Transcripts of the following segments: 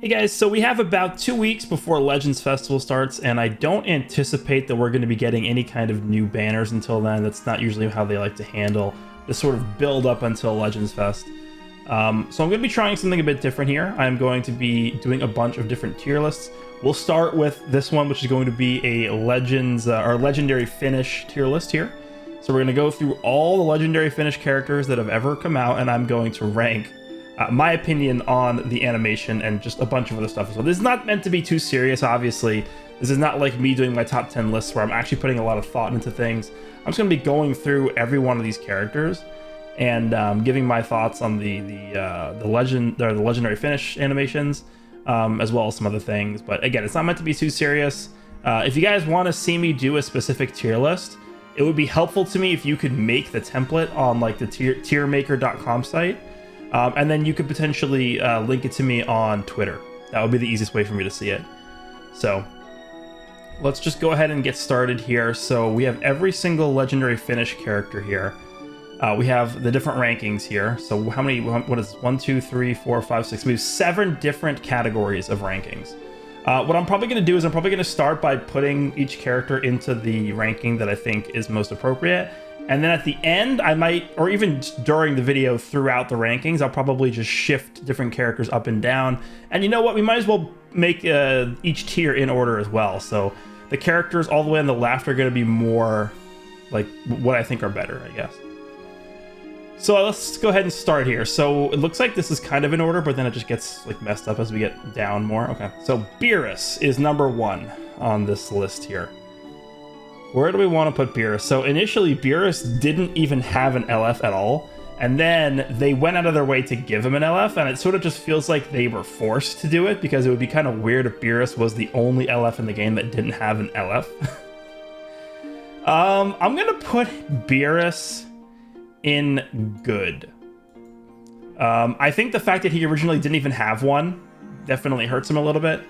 Hey guys, so we have about 2 weeks before Legends Festival starts, and I don't anticipate that we're going to be getting any kind of new banners until then. That's not usually how they like to handle this sort of build up until Legends Fest. So I'm going to be trying something a bit different here. I'm going to be doing a bunch of different tier lists. We'll start with this one, which is going to be a Legends or Legendary Finish tier list here. So we're going to go through all the Legendary Finish characters that have ever come out, and I'm going to rank my opinion on the animation and just a bunch of other stuff as well. This is not meant to be too serious, obviously. This is not like me doing my top 10 lists where I'm actually putting a lot of thought into things. I'm just going to be going through every one of these characters and giving my thoughts on the legendary finish animations, as well as some other things. But again, it's not meant to be too serious. If you guys want to see me do a specific tier list, it would be helpful to me if you could make the template on like the tiermaker.com site. And then you could potentially link it to me on Twitter. That would be the easiest way for me to see it. So let's just go ahead and get started here. So we have every single legendary finish character here. We have the different rankings here. So how many, what is 1, 2, 3, 4, 5, 6? We have 7 different categories of rankings. What I'm probably going to do is I'm probably going to start by putting each character into the ranking that I think is most appropriate. And then at the end, I might, or even during the video throughout the rankings, I'll probably just shift different characters up and down. And you know what? We might as well make each tier in order as well. So the characters all the way on the left are going to be more like what I think are better, I guess. So let's go ahead and start here. So it looks like this is kind of in order, but then it just gets like messed up as we get down more. Okay, so Beerus is number 1 on this list here. Where do we want to put Beerus? So initially, Beerus didn't even have an LF at all, and then they went out of their way to give him an LF, and it sort of just feels like they were forced to do it, because it would be kind of weird if Beerus was the only LF in the game that didn't have an LF. I'm gonna put Beerus in good. I think the fact that he originally didn't even have one definitely hurts him a little bit.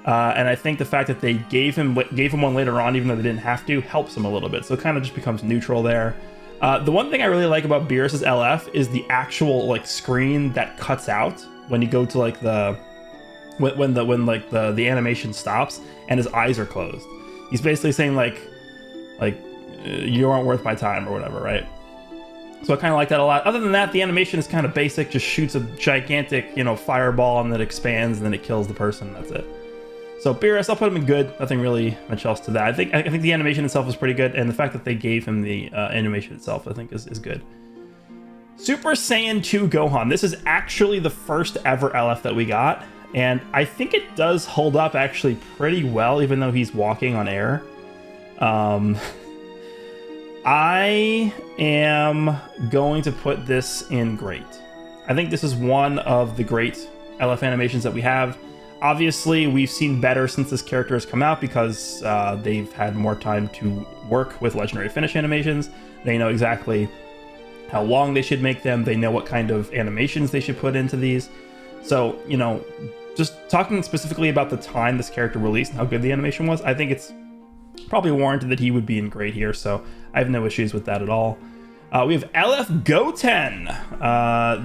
And I think the fact that they gave him one later on, even though they didn't have to, helps him a little bit. So it kind of just becomes neutral there. The one thing I really like about Beerus's LF is the actual like screen that cuts out when you go to like when the animation stops and his eyes are closed. He's basically saying like you aren't worth my time or whatever, right? So I kind of like that a lot. Other than that, the animation is kind of basic. Just shoots a gigantic, fireball and then it expands and then it kills the person. That's it. So Beerus, I'll put him in good. Nothing really much else to that. I think the animation itself is pretty good, and the fact that they gave him the animation itself, I think, is good. Super Saiyan 2 Gohan. This is actually the first ever LF that we got, and I think it does hold up actually pretty well, even though he's walking on air. I am going to put this in great. I think this is one of the great LF animations that we have. Obviously, we've seen better since this character has come out because they've had more time to work with Legendary Finish animations. They know exactly how long they should make them. They know what kind of animations they should put into these. So, just talking specifically about the time this character released and how good the animation was, I think it's probably warranted that he would be in great here. So I have no issues with that at all. We have LF Goten.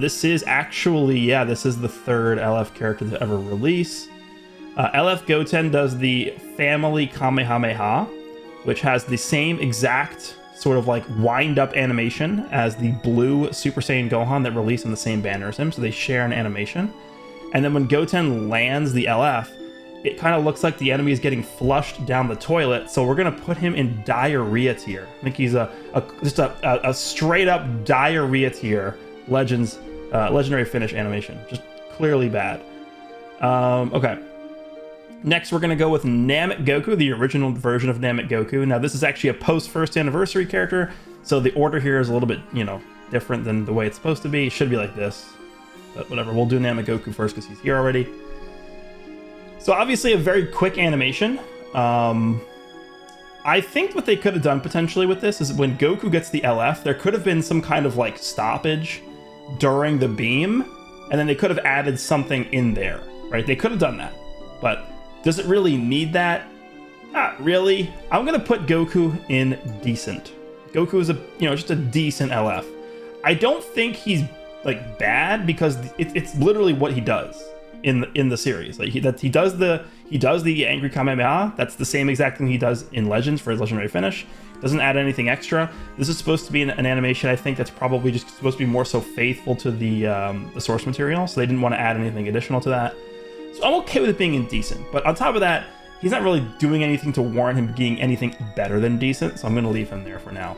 This is actually, this is the 3rd LF character to ever release. LF Goten does the Family Kamehameha, which has the same exact sort of like wind-up animation as the blue Super Saiyan Gohan that released on the same banner as him, so they share an animation. And then when Goten lands the LF, it kind of looks like the enemy is getting flushed down the toilet, so we're going to put him in diarrhea tier. I think he's just a straight-up diarrhea tier legendary finish animation. Just clearly bad. Okay. Next, we're going to go with Namek Goku, the original version of Namek Goku. Now, this is actually a post-first anniversary character, so the order here is a little bit, different than the way it's supposed to be. It should be like this, but whatever. We'll do Namek Goku first because he's here already. So obviously a very quick animation. I think what they could have done potentially with this is when Goku gets the LF, there could have been some kind of like stoppage during the beam, and then they could have added something in there, right? They could have done that, but does it really need that? Not really. I'm gonna put Goku in decent. Goku is just a decent LF. I don't think he's like bad because it's literally what he does. in the series. Like he does the angry Kamehameha. That's the same exact thing he does in Legends for his legendary finish. Doesn't add anything extra. This is supposed to be an animation, I think, that's probably just supposed to be more so faithful to the source material, so they didn't want to add anything additional to that. So I'm okay with it being indecent, but on top of that, he's not really doing anything to warrant him being anything better than decent, so I'm going to leave him there for now.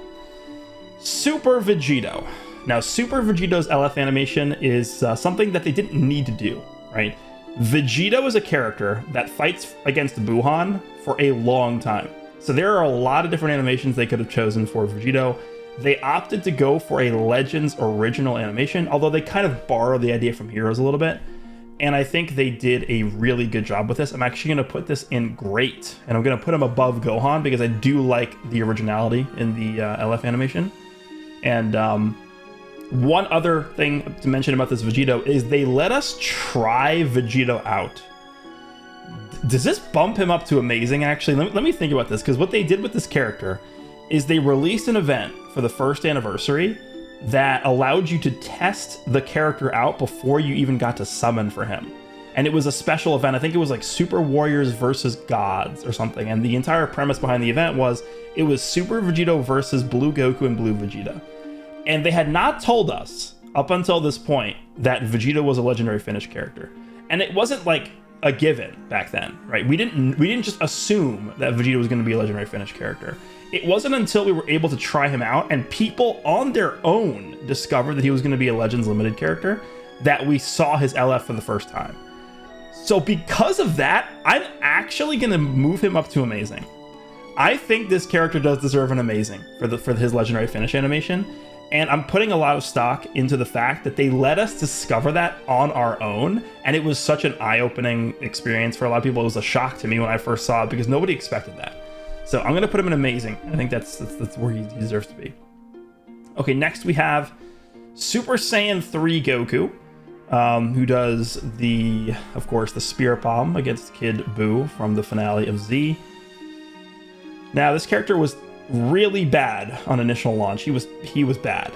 Super Vegito. Now, Super Vegito's LF animation is something that they didn't need to do, right? Vegito is a character that fights against Buhan for a long time. So there are a lot of different animations they could have chosen for Vegito. They opted to go for a Legends original animation, although they kind of borrowed the idea from Heroes a little bit. And I think they did a really good job with this. I'm actually going to put this in Great, and I'm going to put him above Gohan because I do like the originality in the LF animation. And one other thing to mention about this Vegito is they let us try Vegito out. Does this bump him up to amazing, actually? Let me think about this, because what they did with this character is they released an event for the first anniversary that allowed you to test the character out before you even got to summon for him. And it was a special event. I think it was like Super Warriors versus Gods or something. And the entire premise behind the event was it was Super Vegito versus Blue Goku and Blue Vegeta. And they had not told us up until this point that Vegito was a legendary finish character. And it wasn't like a given back then, right? We didn't just assume that Vegeta was going to be a legendary finish character. It wasn't until we were able to try him out and people on their own discovered that he was going to be a Legends Limited character that we saw his LF for the first time. So because of that, I'm actually going to move him up to amazing. I think this character does deserve an amazing for his legendary finish animation. And I'm putting a lot of stock into the fact that they let us discover that on our own. And it was such an eye-opening experience for a lot of people. It was a shock to me when I first saw it because nobody expected that. So I'm going to put him in amazing. I think that's where he deserves to be. Okay, next we have Super Saiyan 3 Goku, who does of course, the Spirit Bomb against Kid Buu from the finale of Z. Now, this character was really bad on initial launch. He was bad.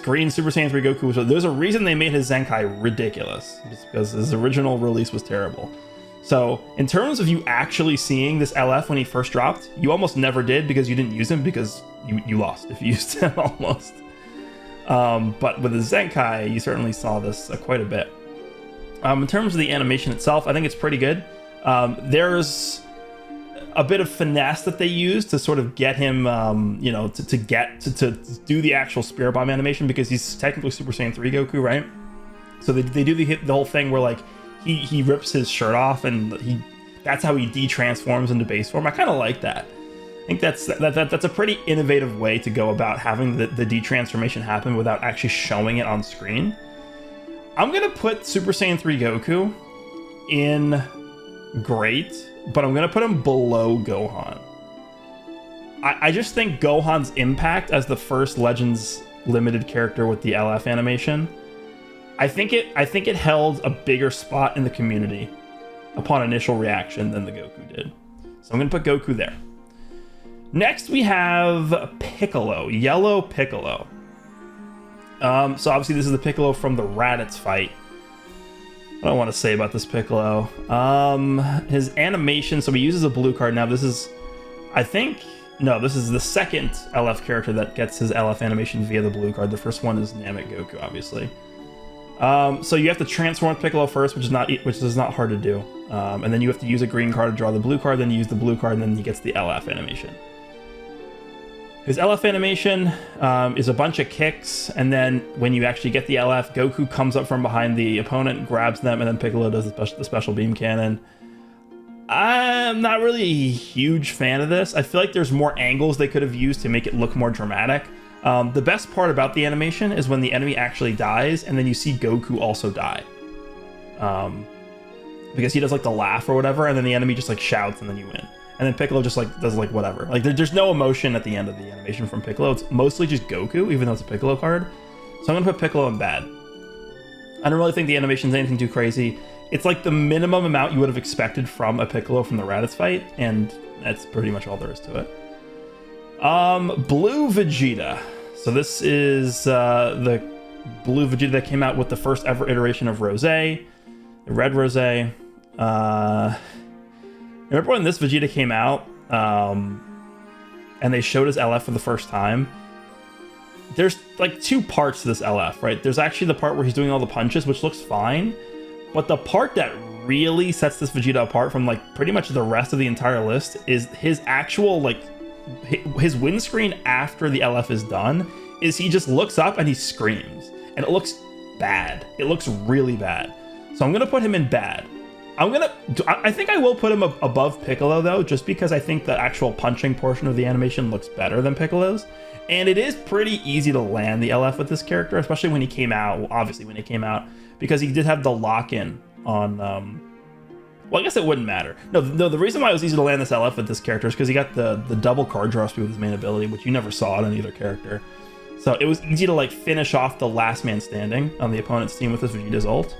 Green Super Saiyan 3 Goku was. There's a reason they made his Zenkai ridiculous, just because his original release was terrible. So in terms of you actually seeing this LF when he first dropped, you almost never did because you didn't use him because you lost if you used him almost. But with the Zenkai, you certainly saw this quite a bit. In terms of the animation itself, I think it's pretty good. There's a bit of finesse that they use to sort of get him, to do the actual Spirit Bomb animation because he's technically Super Saiyan 3 Goku, right? So they do the whole thing where like he rips his shirt off and that's how he de-transforms into base form. I kind of like that. I think that's a pretty innovative way to go about having the de-transformation happen without actually showing it on screen. I'm gonna put Super Saiyan 3 Goku in Great, but I'm gonna put him below Gohan. I just think Gohan's impact as the first Legends Limited character with the LF animation, I think it held a bigger spot in the community upon initial reaction than the Goku did. So I'm gonna put Goku there. Next we have Piccolo, Yellow Piccolo. So obviously this is the Piccolo from the Raditz fight. What do I want to say about this Piccolo? His animation, so he uses a blue card. Now this is the second LF character that gets his LF animation via the blue card. The first one is Namek Goku, obviously. So you have to transform Piccolo first, which is not hard to do. And then you have to use a green card to draw the blue card, then you use the blue card, and then he gets the LF animation. His LF animation is a bunch of kicks, and then when you actually get the LF, Goku comes up from behind the opponent, grabs them, and then Piccolo does the special beam cannon. I'm not really a huge fan of this. I feel like there's more angles they could have used to make it look more dramatic. The best part about the animation is when the enemy actually dies, and then you see Goku also die. Because he does like the laugh or whatever, and then the enemy just like shouts, and then you win. And then Piccolo just like does like whatever. Like there's no emotion at the end of the animation from Piccolo. It's mostly just Goku, even though it's a Piccolo card. So I'm gonna put Piccolo in bad. I don't really think the animation's anything too crazy. It's like the minimum amount you would have expected from a Piccolo from the Raditz fight, and that's pretty much all there is to it. Blue Vegeta. So this is the Blue Vegeta that came out with the first ever iteration of Rosé. the Red Rose. Remember when this Vegeta came out, and they showed his LF for the first time? There's like two parts to this LF, right? There's actually the part where he's doing all the punches, which looks fine, but the part that really sets this Vegeta apart from like pretty much the rest of the entire list is his actual like his windscreen after the LF is done. Is he just looks up and he screams, and it looks bad. It looks really bad. So I'm gonna put him in bad. I think I will put him above Piccolo though, just because I think the actual punching portion of the animation looks better than Piccolo's. And it is pretty easy to land the LF with this character, especially when he came out. Well, obviously when he came out, because he did have the lock-in on, well, I guess it wouldn't matter. No, the reason why it was easy to land this LF with this character is because he got the double card draw speed with his main ability, which you never saw on either character. So it was easy to like finish off the last man standing on the opponent's team with this Vegeta's ult.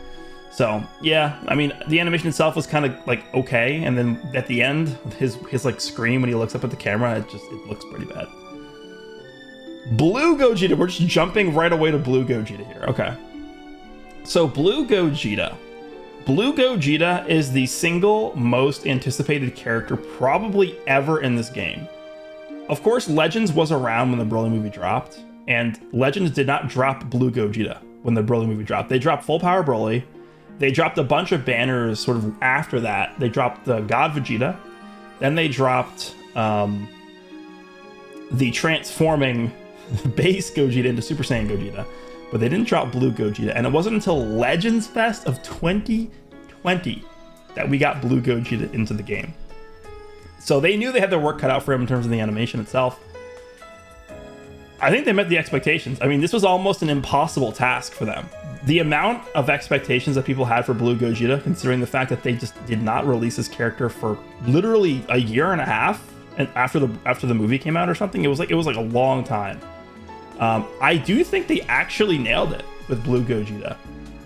So yeah, I mean, the animation itself was kind of like okay, and then at the end, his like scream when he looks up at the camera, it looks pretty bad. Blue Gogeta, we're just jumping right away to Blue Gogeta here. Okay. So Blue Gogeta. Blue Gogeta is the single most anticipated character probably ever in this game. Of course, Legends was around when the Broly movie dropped, and Legends did not drop Blue Gogeta when the Broly movie dropped. They dropped Full Power Broly. They dropped a bunch of banners sort of after that. They dropped the God Vegeta. Then they dropped the transforming base Gogeta into Super Saiyan Gogeta. But they didn't drop Blue Gogeta. And it wasn't until Legends Fest of 2020 that we got Blue Gogeta into the game. So they knew they had their work cut out for him in terms of the animation itself. I think they met the expectations. I mean, this was almost an impossible task for them. The amount of expectations that people had for Blue Gogeta, considering the fact that they just did not release this character for literally a year and a half, and after the movie came out or something, it was like a long time. I do think they actually nailed it with Blue Gogeta.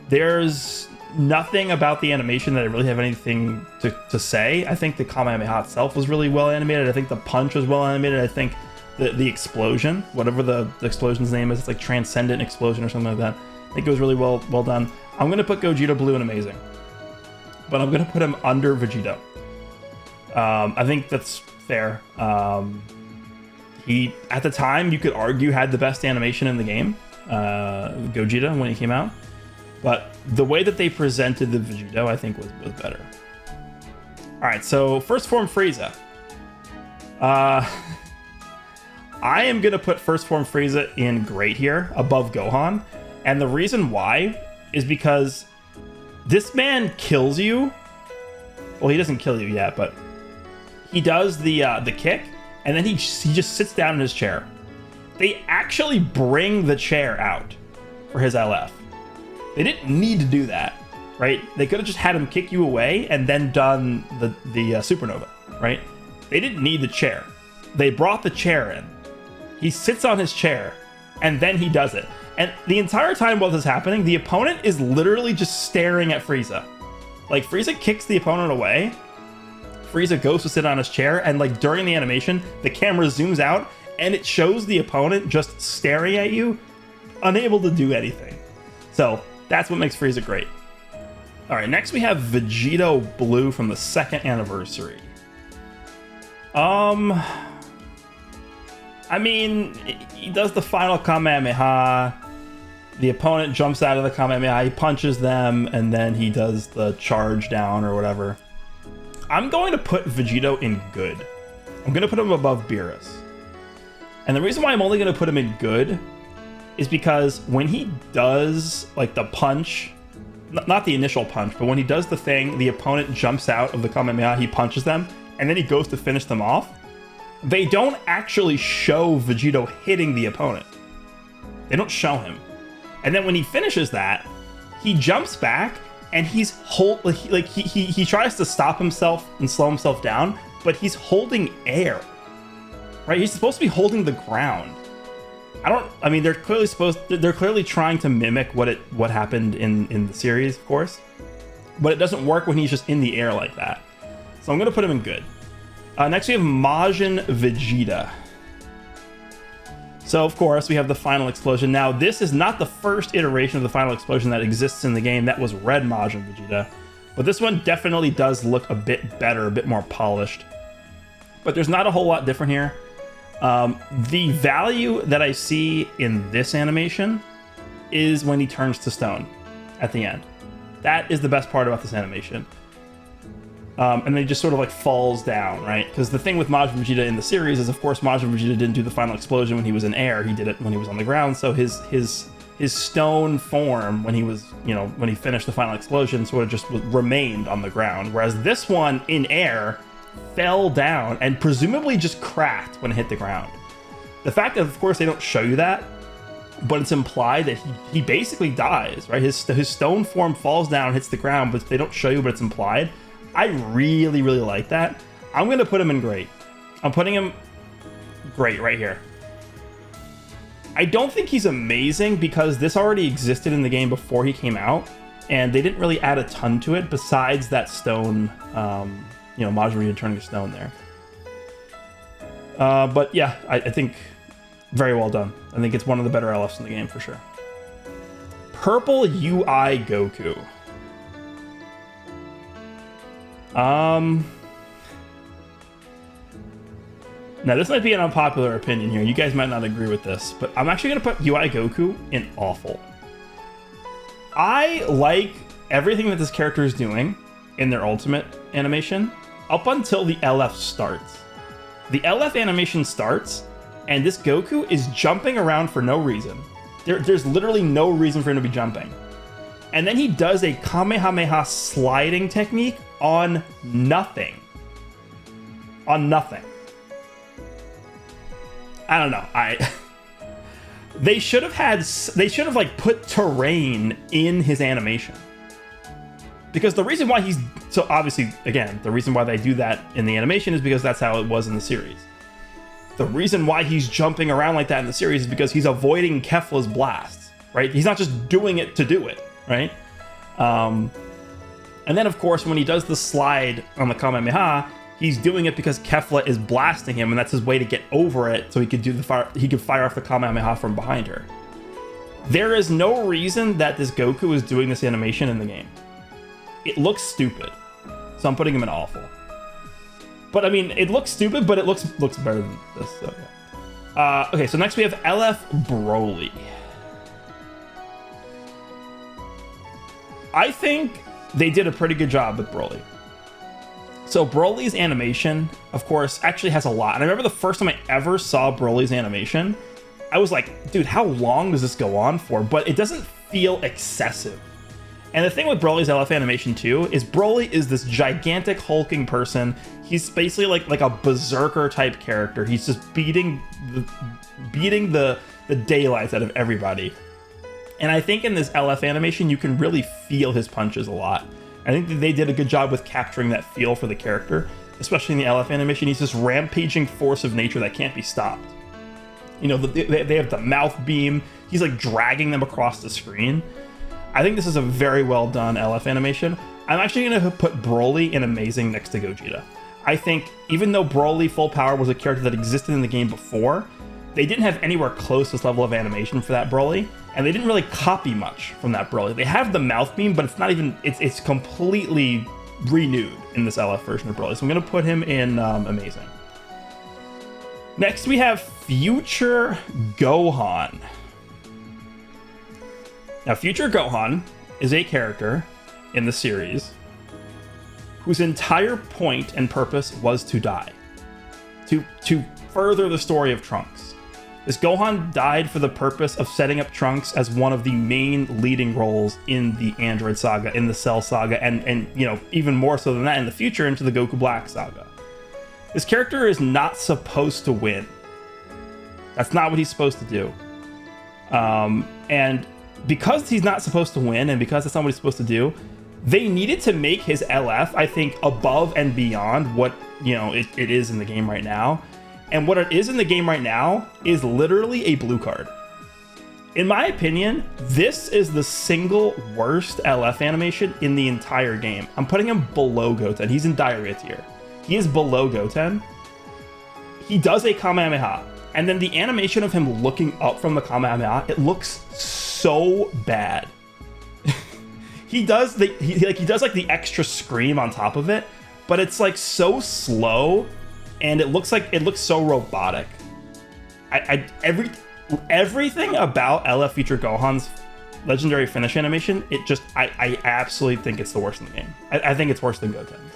There's nothing about the animation that I really have anything to say. I think the Kamehameha itself was really well animated. I think the punch was well animated. I think the explosion, whatever the explosion's name is, it's like Transcendent Explosion or something like that. I think it was really well done. I'm going to put Gogeta Blue in Amazing, but I'm going to put him under Vegito. I think that's fair. He, at the time, you could argue had the best animation in the game, Gogeta, when he came out. But the way that they presented the Vegito, I think, was better. All right, so First Form Frieza. I am going to put First Form Frieza in great here, above Gohan. And the reason why is because this man kills you. Well, he doesn't kill you yet, but he does the kick, and then he just sits down in his chair. They actually bring the chair out for his LF. They didn't need to do that, right? They could have just had him kick you away and then done the supernova, right? They didn't need the chair. They brought the chair in. He sits on his chair, and then he does it. And the entire time while this is happening, the opponent is literally just staring at Frieza. Like, Frieza kicks the opponent away. Frieza goes to sit on his chair, and like during the animation, the camera zooms out, and it shows the opponent just staring at you, unable to do anything. So that's what makes Frieza great. All right, next we have Vegito Blue from the 2nd anniversary. I mean, he does the final Kamehameha. The opponent jumps out of the Kamehameha, he punches them, and then he does the charge down or whatever. I'm going to put Vegito in good. I'm going to put him above Beerus. And the reason why I'm only going to put him in good is because when he does like the punch, not the initial punch, but when he does the thing, the opponent jumps out of the Kamehameha, he punches them, and then he goes to finish them off. They don't actually show Vegito hitting the opponent. They don't show him. And then when he finishes that, he jumps back and he tries to stop himself and slow himself down, but he's holding air. Right? He's supposed to be holding the ground. I mean, they're clearly trying to mimic what happened in the series, of course. But it doesn't work when he's just in the air like that. So I'm going to put him in good. Next we have Majin Vegeta. So of course we have the final explosion. Now this is not the first iteration of the final explosion that exists in the game. That was Red Majin Vegeta. But this one definitely does look a bit better, a bit more polished. But there's not a whole lot different here. The value that I see in this animation is when he turns to stone at the end. That is the best part about this animation. And then he just sort of like falls down, right? Because the thing with Majin Vegeta in the series is, of course, Majin Vegeta didn't do the final explosion when he was in air. He did it when he was on the ground. So his stone form, when he was, when he finished the final explosion, sort of just remained on the ground. Whereas this one in air fell down and presumably just cracked when it hit the ground. The fact that, of course, they don't show you that, but it's implied that he basically dies, right? His stone form falls down, hits the ground, but they don't show you, but it's implied. I really, really like that. I'm going to put him in great. I'm putting him great right here. I don't think he's amazing because this already existed in the game before he came out, and they didn't really add a ton to it besides that stone, Majin Vegeta turning to stone there. But yeah, I think very well done. I think it's one of the better LFs in the game for sure. Purple UI Goku. Now this might be an unpopular opinion here. You guys might not agree with this, but I'm actually gonna put UI Goku in awful. I like everything that this character is doing in their ultimate animation up until the LF starts. The LF animation starts, and this Goku is jumping around for no reason. There's literally no reason for him to be jumping. And then he does a Kamehameha sliding technique on nothing. On nothing. I don't know. They should have like put terrain in his animation. Because the reason why so obviously, again, the reason why they do that in the animation is because that's how it was in the series. The reason why he's jumping around like that in the series is because he's avoiding Kefla's blasts, right? He's not just doing it to do it, right? And then, of course, when he does the slide on the Kamehameha, he's doing it because Kefla is blasting him, and that's his way to get over it, so he could fire off the Kamehameha from behind her. There is no reason that this Goku is doing this animation in the game. It looks stupid, so I'm putting him in awful. But I mean, it looks stupid, but it looks better than this. So yeah. Okay, so next we have LF Broly. I think they did a pretty good job with Broly. So Broly's animation, of course, actually has a lot. And I remember the first time I ever saw Broly's animation, I was like, dude, how long does this go on for? But it doesn't feel excessive. And the thing with Broly's LF animation too is Broly is this gigantic hulking person. He's basically like a berserker type character. He's just beating the daylights out of everybody. And I think in this LF animation, you can really feel his punches a lot. I think that they did a good job with capturing that feel for the character, especially in the LF animation. He's this rampaging force of nature that can't be stopped. They have the mouth beam. He's like dragging them across the screen. I think this is a very well done LF animation. I'm actually going to put Broly in amazing next to Gogeta. I think even though Broly Full Power was a character that existed in the game before, they didn't have anywhere close to this level of animation for that Broly, and they didn't really copy much from that Broly. They have the mouth beam, but it's not even, it's completely renewed in this LF version of Broly. So I'm going to put him in amazing. Next we have Future Gohan. Now, Future Gohan is a character in the series whose entire point and purpose was to die, to further the story of Trunks. This Gohan died for the purpose of setting up Trunks as one of the main leading roles in the Android Saga, in the Cell Saga, and even more so than that in the future into the Goku Black Saga. This character is not supposed to win. That's not what he's supposed to do. And because he's not supposed to win, and because that's not what he's supposed to do, they needed to make his LF, I think, above and beyond what it is in the game right now. And what it is in the game right now is literally a blue card. In my opinion, this is the single worst LF animation in the entire game. I'm putting him below Goten. He's in diarrhea tier. He is below Goten. He does a Kamehameha, and then the animation of him looking up from the Kamehameha, it looks so bad. he does the extra scream on top of it, but it's like so slow, and it looks so robotic. Everything about LF Future Gohan's legendary finish animation, I absolutely think it's the worst in the game. I think it's worse than Goten's.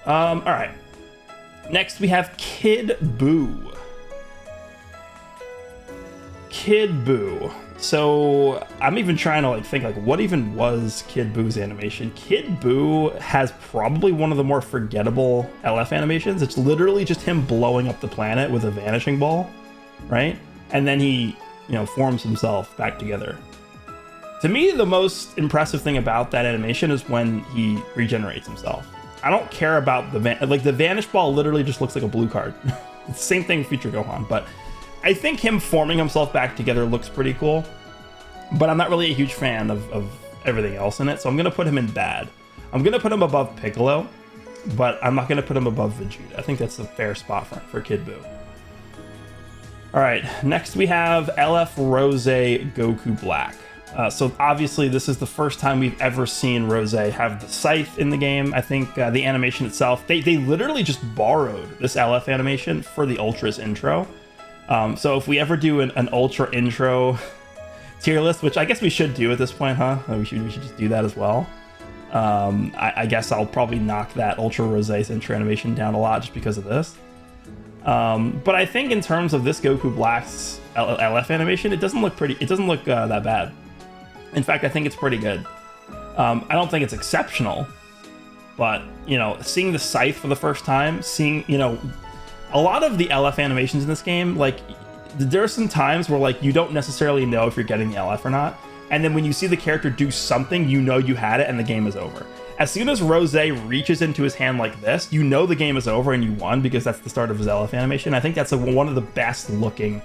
All right. Next we have Kid Buu. Kid Buu. So I'm even trying to think what even was Kid Buu's animation. Kid Buu has probably one of the more forgettable LF animations. It's literally just him blowing up the planet with a vanishing ball, right? And then he, forms himself back together. To me, the most impressive thing about that animation is when he regenerates himself. I don't care about the vanish ball literally just looks like a blue card. It's the same thing with Future Gohan, but I think him forming himself back together looks pretty cool, but I'm not really a huge fan of everything else in it, so I'm going to put him in bad. I'm going to put him above Piccolo, but I'm not going to put him above Vegeta. I think that's a fair spot for Kid Buu. All right, next we have LF Rose Goku Black. So obviously this is the first time we've ever seen Rose have the scythe in the game. I think the animation itself, they literally just borrowed this LF animation for the Ultras intro. So if we ever do an Ultra intro tier list, which I guess we should do at this point, huh? We should just do that as well. I guess I'll probably knock that Ultra Rose's intro animation down a lot just because of this. But I think in terms of this Goku Black's LF animation, it doesn't look that bad. In fact, I think it's pretty good. I don't think it's exceptional, but seeing the scythe for the first time, seeing a lot of the LF animations in this game, there are some times where you don't necessarily know if you're getting the LF or not, and then when you see the character do something, you had it and the game is over. As soon as Rose reaches into his hand like this, the game is over and you won, because that's the start of his LF animation. I think that's one of the best looking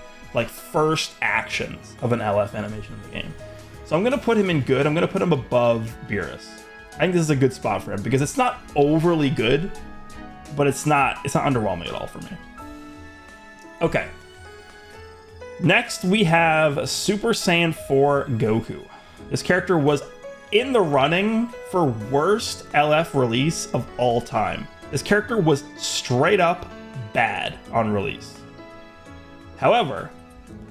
first actions of an LF animation in the game. So I'm gonna put him in good. I'm gonna put him above Beerus. I think this is a good spot for him because it's not overly good, but it's not underwhelming at all for me. Okay. Next we have Super Saiyan 4 Goku. This character was in the running for worst LF release of all time. This character was straight up bad on release. However,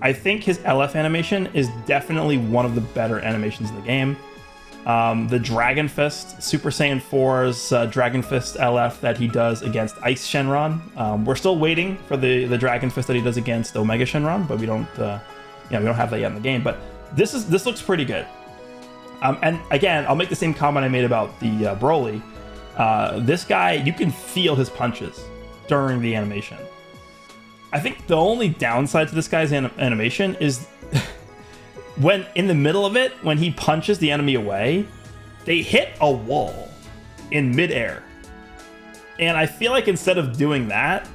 I think his LF animation is definitely one of the better animations in the game. The Dragon Fist, Super Saiyan 4's Dragon Fist LF that he does against Ice Shenron. We're still waiting for the Dragon Fist that he does against Omega Shenron, but we don't have that yet in the game. But this looks pretty good. And again, I'll make the same comment I made about the Broly. This guy, you can feel his punches during the animation. I think the only downside to this guy's animation is when in the middle of it, when he punches the enemy away, they hit a wall in midair. And I feel like instead of doing that,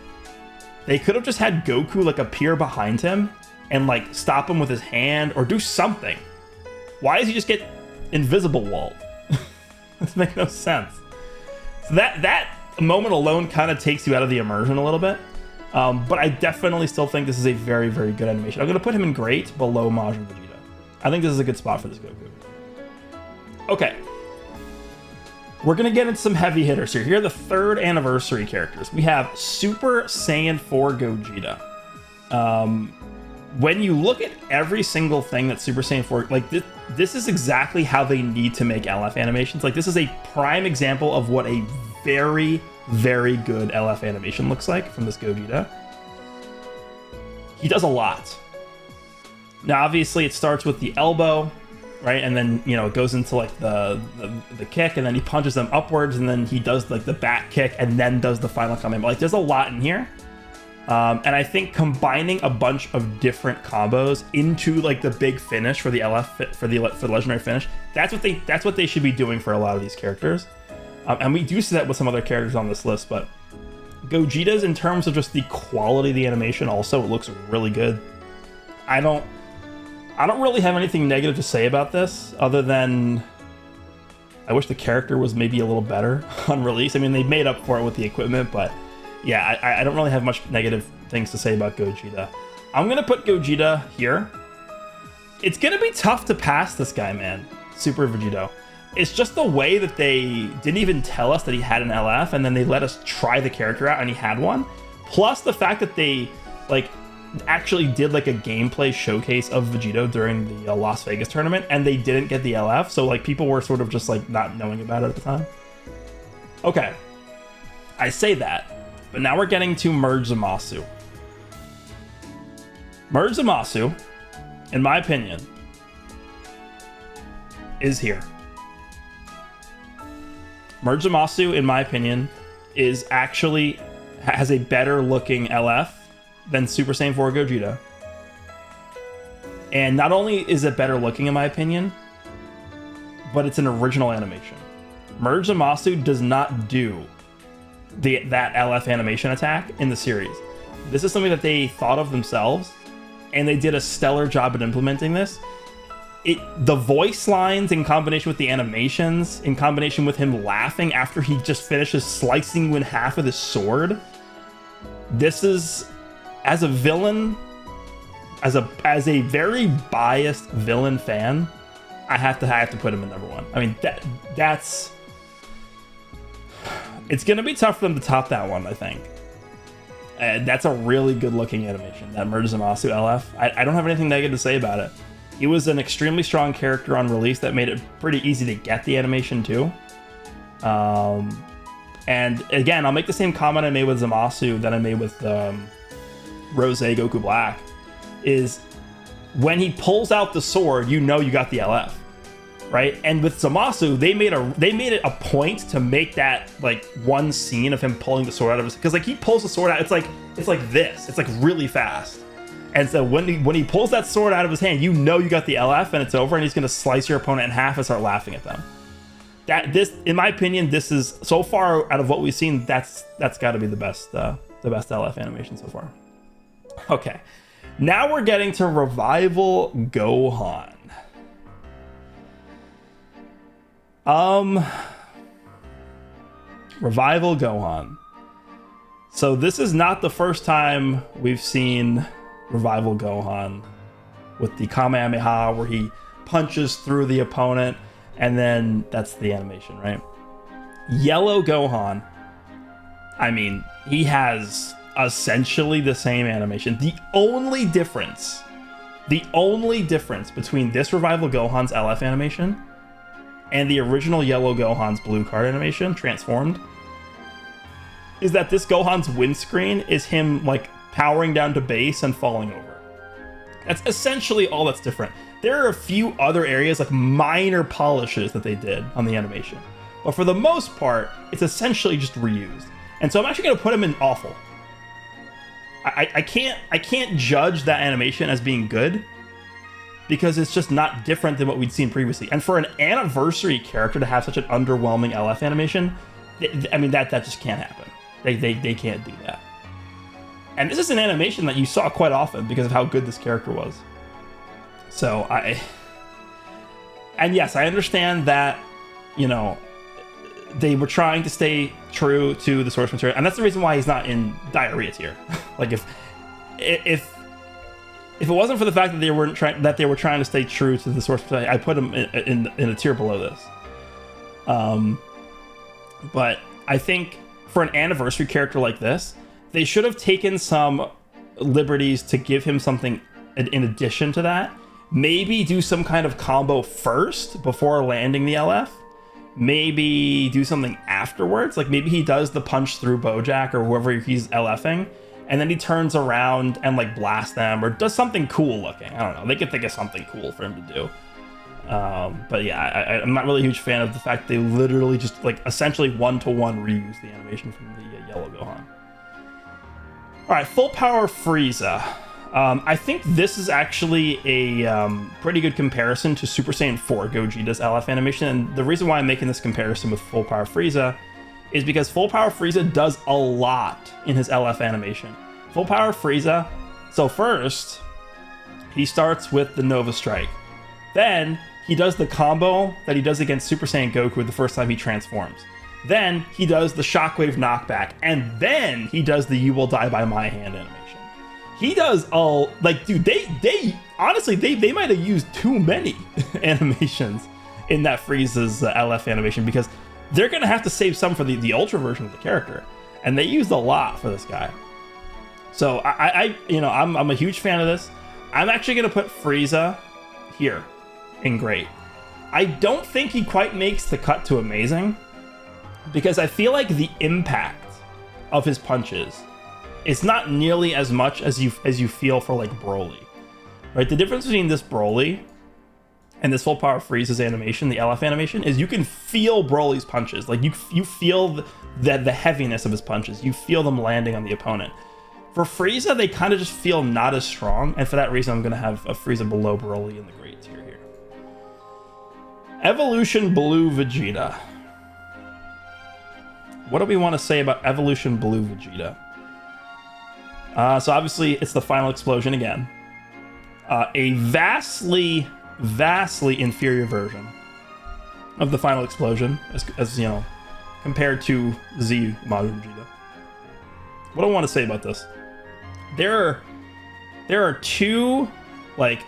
they could have just had Goku appear behind him and stop him with his hand or do something. Why does he just get invisible walled? This makes no sense. So that moment alone kind of takes you out of the immersion a little bit. But I definitely still think this is a very, very good animation. I'm going to put him in great below Majin Vegeta. I think this is a good spot for this Goku. Okay. We're going to get into some heavy hitters here. Here are the 3rd anniversary characters. We have Super Saiyan 4 Gogeta. When you look at every single thing that Super Saiyan 4... this is exactly how they need to make LF animations. This is a prime example of what a very, very good LF animation looks like from this Gogeta. He does a lot. Now, obviously, it starts with the elbow, right? And then, it goes into the kick, and then he punches them upwards, and then he does the back kick, and then does the final comeback. There's a lot in here. And I think combining a bunch of different combos into the big finish for the LF for the legendary finish, that's what they should be doing for a lot of these characters. And we do see that with some other characters on this list, but Gogeta's, in terms of just the quality of the animation, also looks really good. I don't really have anything negative to say about this, other than I wish the character was maybe a little better on release. I mean, they made up for it with the equipment, but yeah, I don't really have much negative things to say about Gogeta. I'm gonna put Gogeta here. It's gonna be tough to pass this guy, man. Super Vegito. it's just the way that they didn't even tell us that he had an LF, and then they let us try the character out and he had one. Plus the fact that they like actually did like a gameplay showcase of Vegito during the Las Vegas tournament, and they didn't get the LF, so like people were sort of just like not knowing about it at the time. Okay, I say that, but now we're getting to Merge Zamasu. Merge Zamasu, in my opinion, is here. Merge Zamasu, in my opinion, is actually has a better looking LF than Super Saiyan 4 Gogeta. And not only is it better looking in my opinion, but it's an original animation. Merge Zamasu does not do that LF animation attack in the series. This is something that they thought of themselves, and they did a stellar job at implementing this. The voice lines in combination with the animations, in combination with him laughing after he just finishes slicing you in half with his sword. This is, as a villain, as a very biased villain fan, I have to put him in number one. I mean, that's it's gonna be tough for them to top that one, I think. That's a really good looking animation, that Merge Zamasu LF. I don't have anything negative to say about it. He was an extremely strong character on release that made it pretty easy to get the animation too. And again, I'll make the same comment I made with Zamasu that I made with Rose Goku Black, is when he pulls out the sword, you know you got the LF, right? And with Zamasu, they made it a point to make that like one scene of him pulling the sword out of his, because like he pulls the sword out, it's like this, it's like really fast. And so when he pulls that sword out of his hand, you know you got the LF and it's over, and he's gonna slice your opponent in half and start laughing at them. This, in my opinion, this is, so far out of what we've seen, that's got to be the best LF animation so far. Okay, now we're getting to Revival Gohan. Revival Gohan. So this is not the first time we've seen Revival Gohan with the Kamehameha, where he punches through the opponent, and then that's the animation, right? Yellow Gohan, I mean, he has essentially the same animation. The only difference between this Revival Gohan's LF animation and the original Yellow Gohan's blue card animation, transformed, is that this Gohan's windscreen is him like powering down to base and falling over. That's essentially all that's different. There are a few other areas, like minor polishes that they did on the animation, but for the most part, it's essentially just reused. And so I'm actually going to put him in awful. I can't judge that animation as being good, because it's just not different than what we'd seen previously. And for an anniversary character to have such an underwhelming LF animation, I mean, that just can't happen. They can't do that. And this is an animation that you saw quite often because of how good this character was. So and yes, I understand that, you know, they were trying to stay true to the source material, and that's the reason why he's not in diarrhea tier. Like if it wasn't for the fact that they were trying to stay true to the source material, I put him in a tier below this. But I think for an anniversary character like this, they should have taken some liberties to give him something in addition to that. Maybe do some kind of combo first before landing the LF. Maybe do something afterwards. Like maybe he does the punch through Bojack or whoever he's LFing, and then he turns around and like blasts them or does something cool looking. I don't know. They could think of something cool for him to do. But yeah, I'm not really a huge fan of the fact they literally just like essentially one-to-one reuse the animation from the Yellow Gohan. All right, Full Power Frieza. I think this is actually a pretty good comparison to Super Saiyan 4 Gogeta's LF animation. And the reason why I'm making this comparison with Full Power Frieza is because Full Power Frieza does a lot in his LF animation. Full Power Frieza, so first, he starts with the Nova Strike. Then he does the combo that he does against Super Saiyan Goku the first time he transforms. Then he does the Shockwave knockback, and then he does the You Will Die by My Hand animation. He does all, like, dude, they honestly, they might have used too many animations in that Frieza's LF animation, because they're gonna have to save some for the Ultra version of the character, and they used a lot for this guy. So I'm a huge fan of this. I'm actually gonna put Frieza here in great. I don't think he quite makes the cut to amazing, because I feel like the impact of his punches is not nearly as much as you feel for like Broly. Right? The difference between this Broly and this full power Frieza's animation, the LF animation, is you can feel Broly's punches. Like you feel the heaviness of his punches. You feel them landing on the opponent. For Frieza, they kind of just feel not as strong, and for that reason, I'm going to have a Frieza below Broly in the grade tier here. Evolution Blue Vegeta. What do we want to say about Evolution Blue Vegeta? So obviously, it's the final explosion again. A vastly inferior version of the final explosion, as you know, compared to Z Majin Vegeta. What do I want to say about this? There are two, like,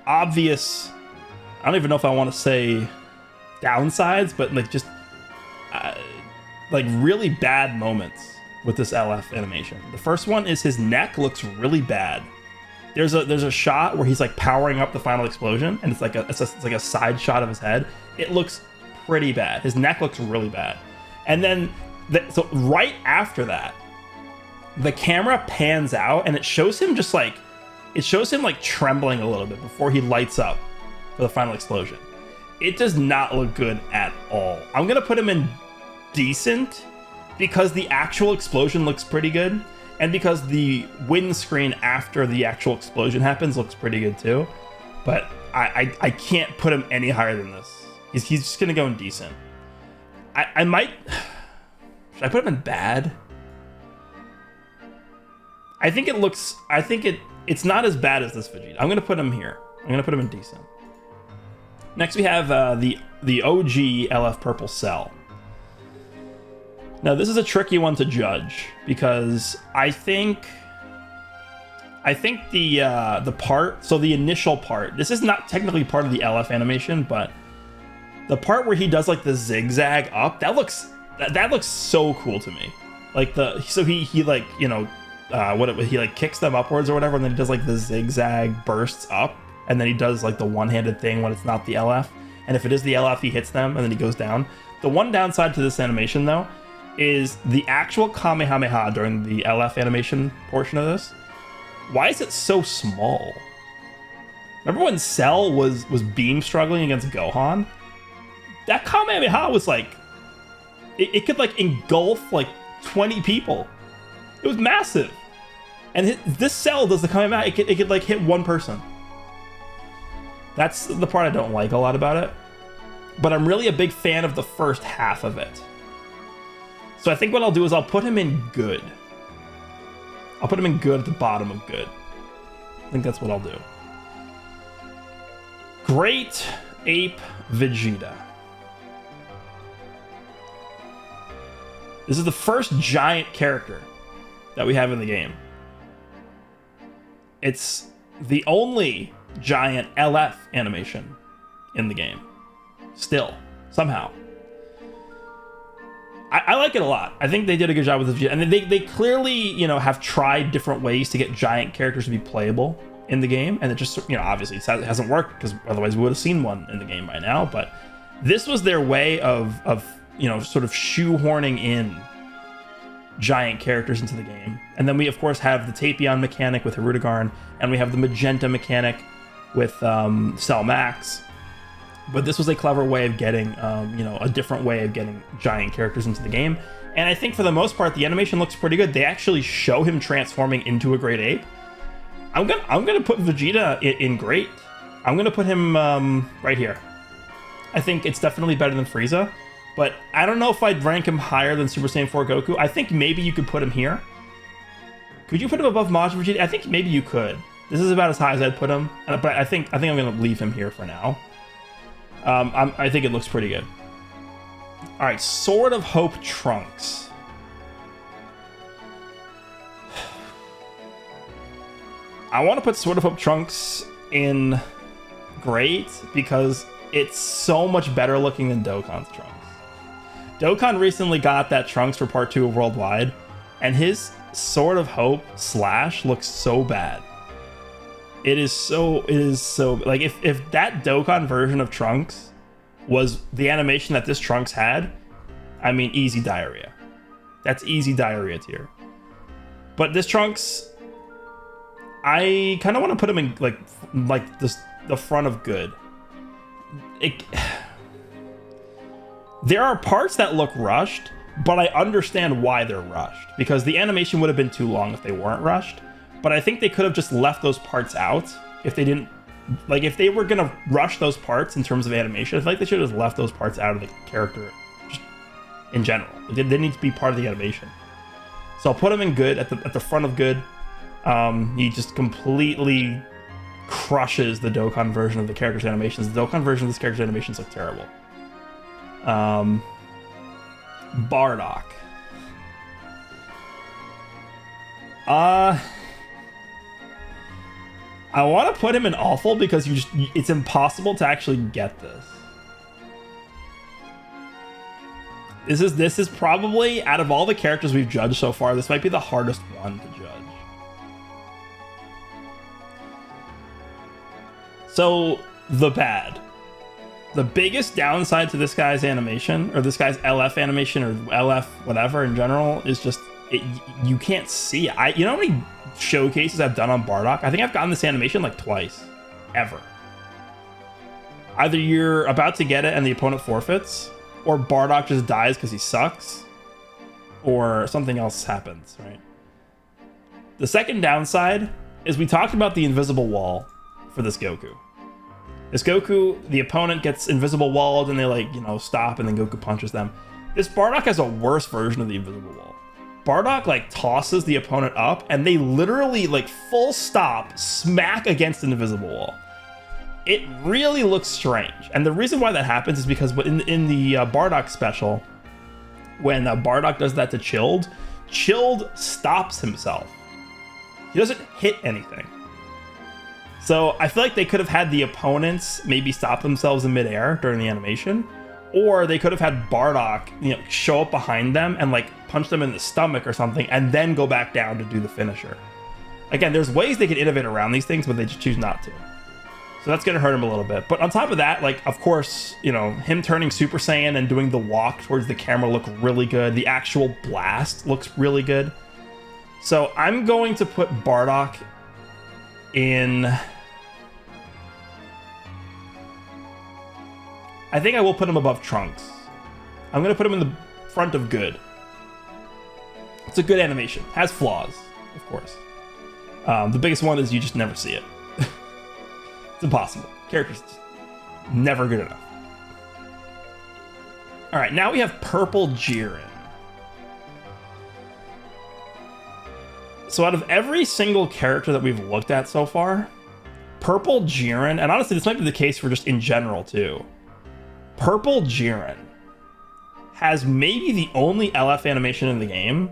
obvious, I don't even know if I want to say downsides, but like just like really bad moments with this LF animation. The first one is his neck looks really bad. There's a shot where he's like powering up the final explosion, and it's like a side shot of his head. It looks pretty bad. His neck looks really bad. And then so right after that, the camera pans out and it shows him like trembling a little bit before he lights up for the final explosion. It does not look good at all. I'm gonna put him in decent because the actual explosion looks pretty good, and because the windscreen after the actual explosion happens looks pretty good too. But I can't put him any higher than this. He's just gonna go in decent. I might, should I put him in bad? It's not as bad as this Vegeta. I'm gonna put him here. I'm gonna put him in decent. Next we have the OG LF Purple Cell. Now this is a tricky one to judge because I think the part, so the initial part, this is not technically part of the LF animation, but the part where he does like the zigzag up, that looks so cool to me. Like he like, you know, he like kicks them upwards or whatever, and then he does like the zigzag bursts up, and then he does like the one-handed thing when it's not the LF, and if it is the LF, he hits them and then he goes down. The one downside to this animation though is the actual Kamehameha during the LF animation portion of this. Why is it so small? Remember when Cell was beam struggling against Gohan? That Kamehameha was like, it could like engulf like 20 people. It was massive. And this Cell does the Kamehameha, it could like hit one person. That's the part I don't like a lot about it. But I'm really a big fan of the first half of it. So I think what I'll do is I'll put him in good. I'll put him in good at the bottom of good. I think that's what I'll do. Great Ape Vegeta. This is the first giant character that we have in the game. It's the only giant LF animation in the game. Still, somehow. I like it a lot. I think they did a good job with the Vegeta. And they clearly, you know, have tried different ways to get giant characters to be playable in the game. And it just, you know, obviously it hasn't worked because otherwise we would have seen one in the game by now. But this was their way of you know, sort of shoehorning in giant characters into the game. And then we, of course, have the Tapion mechanic with Hirudegarn. And we have the Magenta mechanic with Cell Max. But this was a clever way of getting, you know, a different way of getting giant characters into the game. And I think for the most part, the animation looks pretty good. They actually show him transforming into a great ape. I'm gonna put Vegeta in great. I'm gonna put him right here. I think it's definitely better than Frieza, but I don't know if I'd rank him higher than Super Saiyan 4 Goku. I think maybe you could put him here. Could you put him above Majin Vegeta? I think maybe you could. This is about as high as I'd put him, but I think I'm gonna leave him here for now. I think it looks pretty good. All right, Sword of Hope Trunks. I want to put Sword of Hope Trunks in great because it's so much better looking than Dokkan's Trunks. Dokkan recently got that Trunks for Part 2 of Worldwide, and his Sword of Hope Slash looks so bad. It is so like if that Dokkan version of Trunks was the animation that this Trunks had, I mean, easy diarrhea. That's easy diarrhea tier. But this Trunks, I kind of want to put him in like this, the front of good. There are parts that look rushed, but I understand why they're rushed, because the animation would have been too long if they weren't rushed. But I think they could have just left those parts out if they didn't, like, if they were gonna rush those parts in terms of animation. I feel like they should have left those parts out of the character just in general. They need to be part of the animation. So I'll put him in good, at the front of good. He just completely crushes the Dokkan version of the character's animations. The Dokkan version of this character's animations look terrible. Bardock. I want to put him in awful because it's impossible to actually get this. This is probably, out of all the characters we've judged so far, this might be the hardest one to judge. So, the bad. The biggest downside to this guy's animation, or this guy's LF animation, or LF whatever in general, is just you can't see it. You know how many showcases I've done on Bardock? I think I've gotten this animation like twice, ever. Either you're about to get it and the opponent forfeits, or Bardock just dies because he sucks, or something else happens, right? The second downside is we talked about the invisible wall for this Goku. This Goku, the opponent gets invisible walled and they stop, and then Goku punches them. This Bardock has a worse version of the invisible wall. Bardock tosses the opponent up and they literally full stop smack against an invisible wall. It really looks strange. And the reason why that happens is because in the Bardock special, when Bardock does that to Chilled, Chilled stops himself. He doesn't hit anything. So I feel like they could have had the opponents maybe stop themselves in midair during the animation, or they could have had Bardock, show up behind them and punch them in the stomach or something, and then go back down to do the finisher. Again, there's ways they could innovate around these things, but they just choose not to. So that's gonna hurt him a little bit. But on top of that, of course, him turning Super Saiyan and doing the walk towards the camera look really good. The actual blast looks really good. So I'm going to put Bardock in... I think I will put him above Trunks. I'm going to put him in the front of good. It's a good animation. Has flaws, of course. The biggest one is you just never see it. It's impossible. Character's just never good enough. Alright, now we have Purple Jiren. So out of every single character that we've looked at so far, Purple Jiren, and honestly this might be the case for just in general too, Purple Jiren has maybe the only LF animation in the game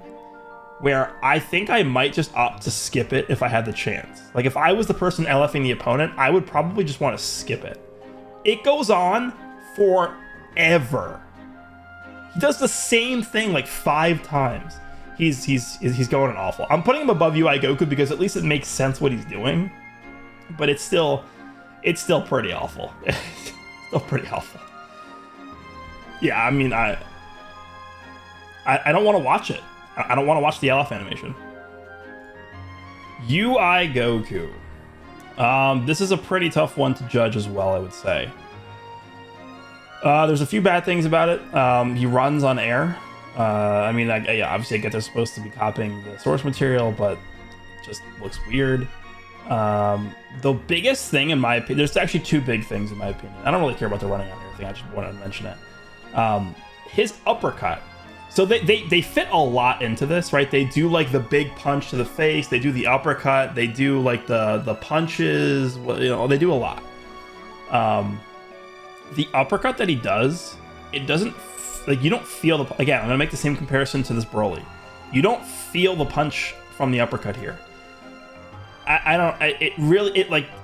where I think I might just opt to skip it if I had the chance. If I was the person LFing the opponent, I would probably just want to skip it. It goes on forever. He does the same thing 5 times. He's going on awful. I'm putting him above UI Goku because at least it makes sense what he's doing, but it's still pretty awful. It's still pretty awful. Yeah, I mean, I don't want to watch it. I don't want to watch the LF animation. UI Goku. This is a pretty tough one to judge as well, I would say. There's a few bad things about it. He runs on air. Yeah, obviously I get they're supposed to be copying the source material, but it just looks weird. The biggest thing in my opinion, there's actually 2 big things in my opinion. I don't really care about the running on air thing, I just wanted to mention it. His uppercut. So they fit a lot into this, right? They do the big punch to the face, they do the uppercut, they do the punches, they do a lot. The uppercut that he does, it doesn't, you don't feel the, again, I'm gonna make the same comparison to this Broly. You don't feel the punch from the uppercut here.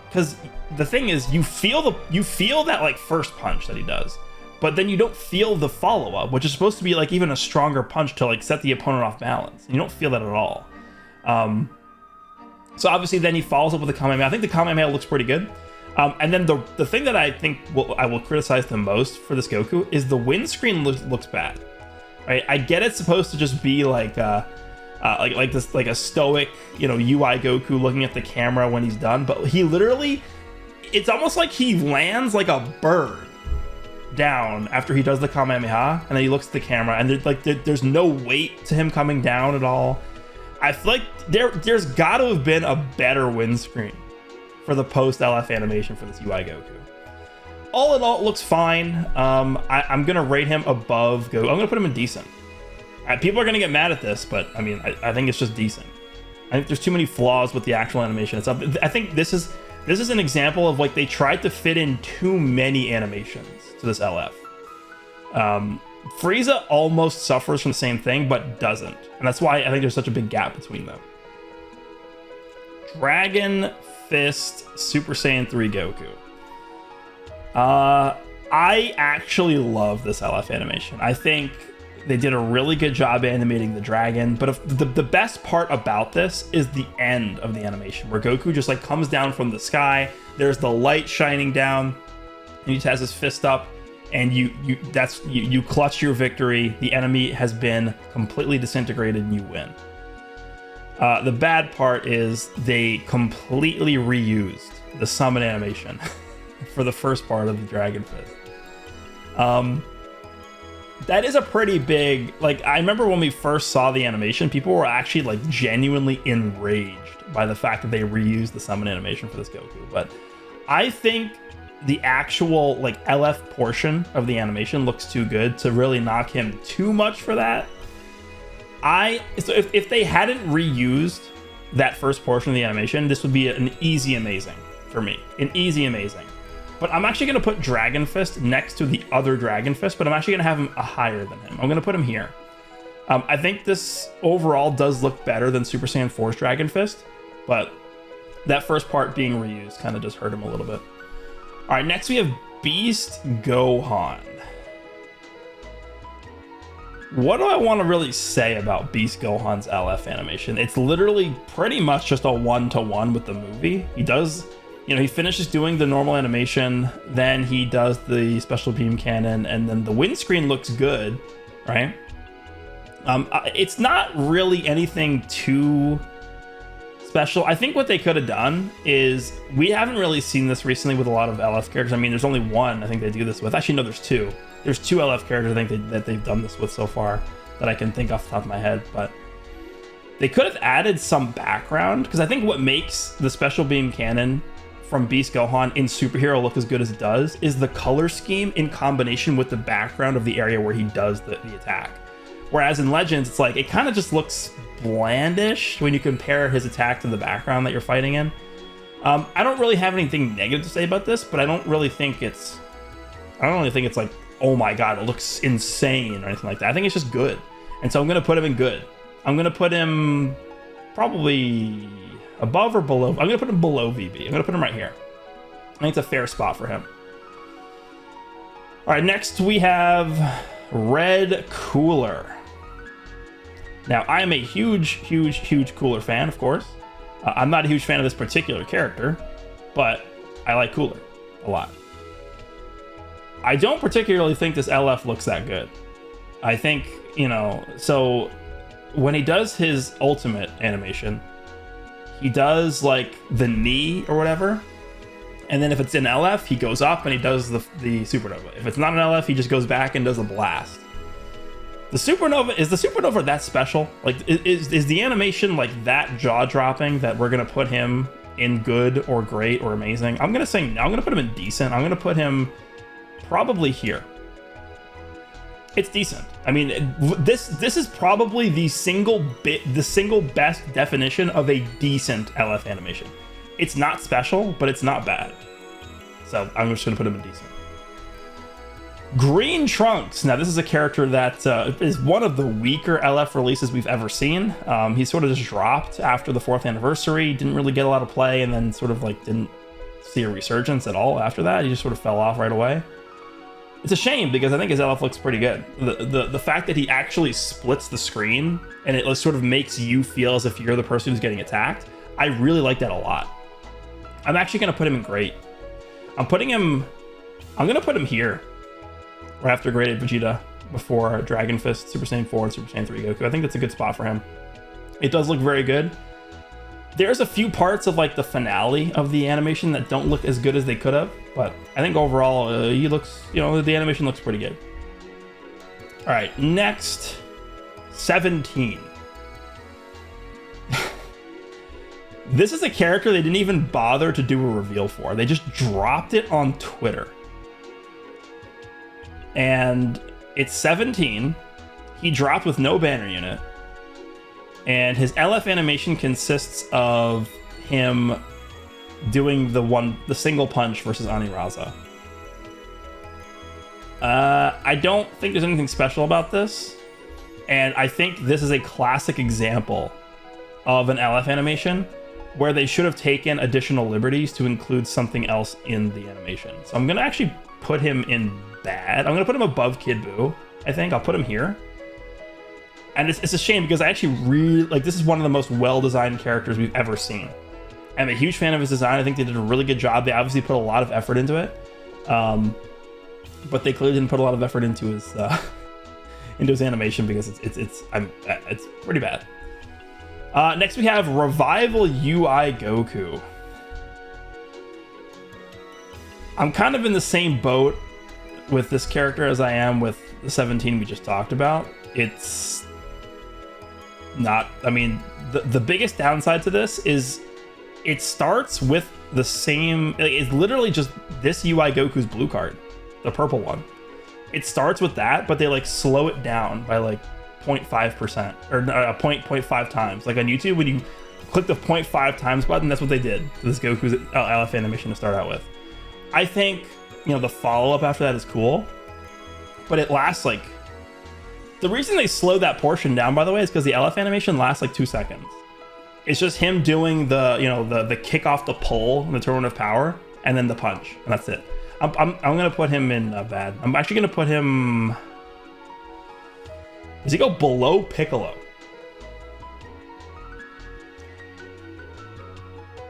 because the thing is, you feel that like first punch that he does, but then you don't feel the follow-up, which is supposed to be like even a stronger punch to like set the opponent off balance. You don't feel that at all. So obviously then he follows up with the Kamehameha. I think the Kamehameha looks pretty good. And then the thing that I think I will criticize the most for this Goku is the windscreen looks bad. Right? I get it's supposed to just be like this, like a stoic, UI Goku looking at the camera when he's done, but he literally, it's almost like he lands like a bird down after he does the Kamehameha, and then he looks at the camera, and there's no weight to him coming down at all. I feel like there's got to have been a better windscreen for the post LF animation for this UI Goku. All in all, it looks fine. I'm gonna rate him above Goku. I'm gonna put him in decent. People are gonna get mad at this, but I mean, I think it's just decent. I think there's too many flaws with the actual animation itself. I think this is an example of like they tried to fit in too many animations to this LF. Frieza almost suffers from the same thing, but doesn't, and that's why I think there's such a big gap between them. Dragon Fist Super Saiyan 3 Goku. I actually love this LF animation. I think they did a really good job animating the dragon, but the best part about this is the end of the animation, where Goku just like comes down from the sky, there's the light shining down, and he just has his fist up, and you clutch your victory. The enemy has been completely disintegrated and you win. The bad part is they completely reused the summon animation for the first part of the Dragon Fist. That is a pretty big, like, I remember when we first saw the animation, people were actually like genuinely enraged by the fact that they reused the summon animation for this Goku. But I think the actual like LF portion of the animation looks too good to really knock him too much for that. So if they hadn't reused that first portion of the animation, this would be an easy amazing for me. An easy amazing. But I'm actually going to put Dragon Fist next to the other Dragon Fist, but I'm actually going to have him higher than him. I'm going to put him here. I think this overall does look better than Super Saiyan 4's Dragon Fist, but that first part being reused kind of just hurt him a little bit. All right, next we have Beast Gohan. What do I want to really say about Beast Gohan's LF animation? It's literally pretty much just a one-to-one with the movie. He does, he finishes doing the normal animation, then he does the special beam cannon, and then the windscreen looks good, right? It's not really anything too special. I think what they could have done is, we haven't really seen this recently with a lot of LF characters. I mean, there's only one I think they do this with. Actually, no, there's two. There's two LF characters I think that they've done this with so far that I can think off the top of my head. But they could have added some background, because I think what makes the special beam cannon from Beast Gohan in Superhero look as good as it does is the color scheme in combination with the background of the area where he does the attack. Whereas in Legends, it's like, it kind of just looks blandish when you compare his attack to the background that you're fighting in. I don't really have anything negative to say about this, but I don't really think it's like, oh my god, it looks insane or anything like that. I think it's just good. And so I'm going to put him in good. I'm going to put him probably above or below. I'm going to put him below VB. I'm going to put him right here. I think it's a fair spot for him. All right, next we have Red Cooler. Now, I am a huge Cooler fan, of course. I'm not a huge fan of this particular character, but I like Cooler a lot. I don't particularly think this LF looks that good. I think, so when he does his ultimate animation, he does like the knee or whatever. And then if it's in LF, he goes up and he does the supernova. If it's not an LF, he just goes back and does a blast. Is the supernova that special? Like, is the animation like that jaw-dropping that we're going to put him in good or great or amazing? I'm going to say no. I'm going to put him in decent. I'm going to put him probably here. It's decent. I mean, this is probably the single best definition of a decent LF animation. It's not special, but it's not bad. So I'm just going to put him in decent. Green Trunks. Now, this is a character that is one of the weaker LF releases we've ever seen. He sort of just dropped after the 4th anniversary, didn't really get a lot of play, and then sort of like didn't see a resurgence at all after that. He just sort of fell off right away. It's a shame because I think his LF looks pretty good. The fact that he actually splits the screen and it sort of makes you feel as if you're the person who's getting attacked, I really like that a lot. I'm actually going to put him in great. I'm going to put him here, right after Great Ape Vegeta, before Dragon Fist, Super Saiyan 4, and Super Saiyan 3 Goku. I think that's a good spot for him. It does look very good. There's a few parts of like the finale of the animation that don't look as good as they could have, but I think overall he looks, the animation looks pretty good. All right, next, 17. This is a character they didn't even bother to do a reveal for. They just dropped it on Twitter. And it's 17. He dropped with no banner unit. And his LF animation consists of him doing the single punch versus Aniraza. I don't think there's anything special about this. And I think this is a classic example of an LF animation where they should have taken additional liberties to include something else in the animation. So I'm going to actually put him in bad. I'm going to put him above Kid Buu, I think. I'll put him here. And it's a shame because I actually really, like, this is one of the most well-designed characters we've ever seen. I'm a huge fan of his design. I think they did a really good job. They obviously put a lot of effort into it. But they clearly didn't put a lot of effort into his animation because it's pretty bad. Next we have Revival UI Goku. I'm kind of in the same boat with this character as I am with the 17 we just talked about. It's not, I mean, the biggest downside to this is it starts with the same, it's literally just this UI Goku's blue card, the purple one. It starts with that, but they like slow it down by like 0.5% or 0.5 times. Like on YouTube, when you click the 0.5 times button, that's what they did to this Goku's LF animation to start out with. I think, the follow-up after that is cool, but it lasts like, the reason they slowed that portion down, by the way, is because the LF animation lasts like 2 seconds. It's just him doing the kick off the pole and the tournament of power, and then the punch, and that's it. I'm gonna put him in bad. I'm actually gonna put him. Does he go below Piccolo?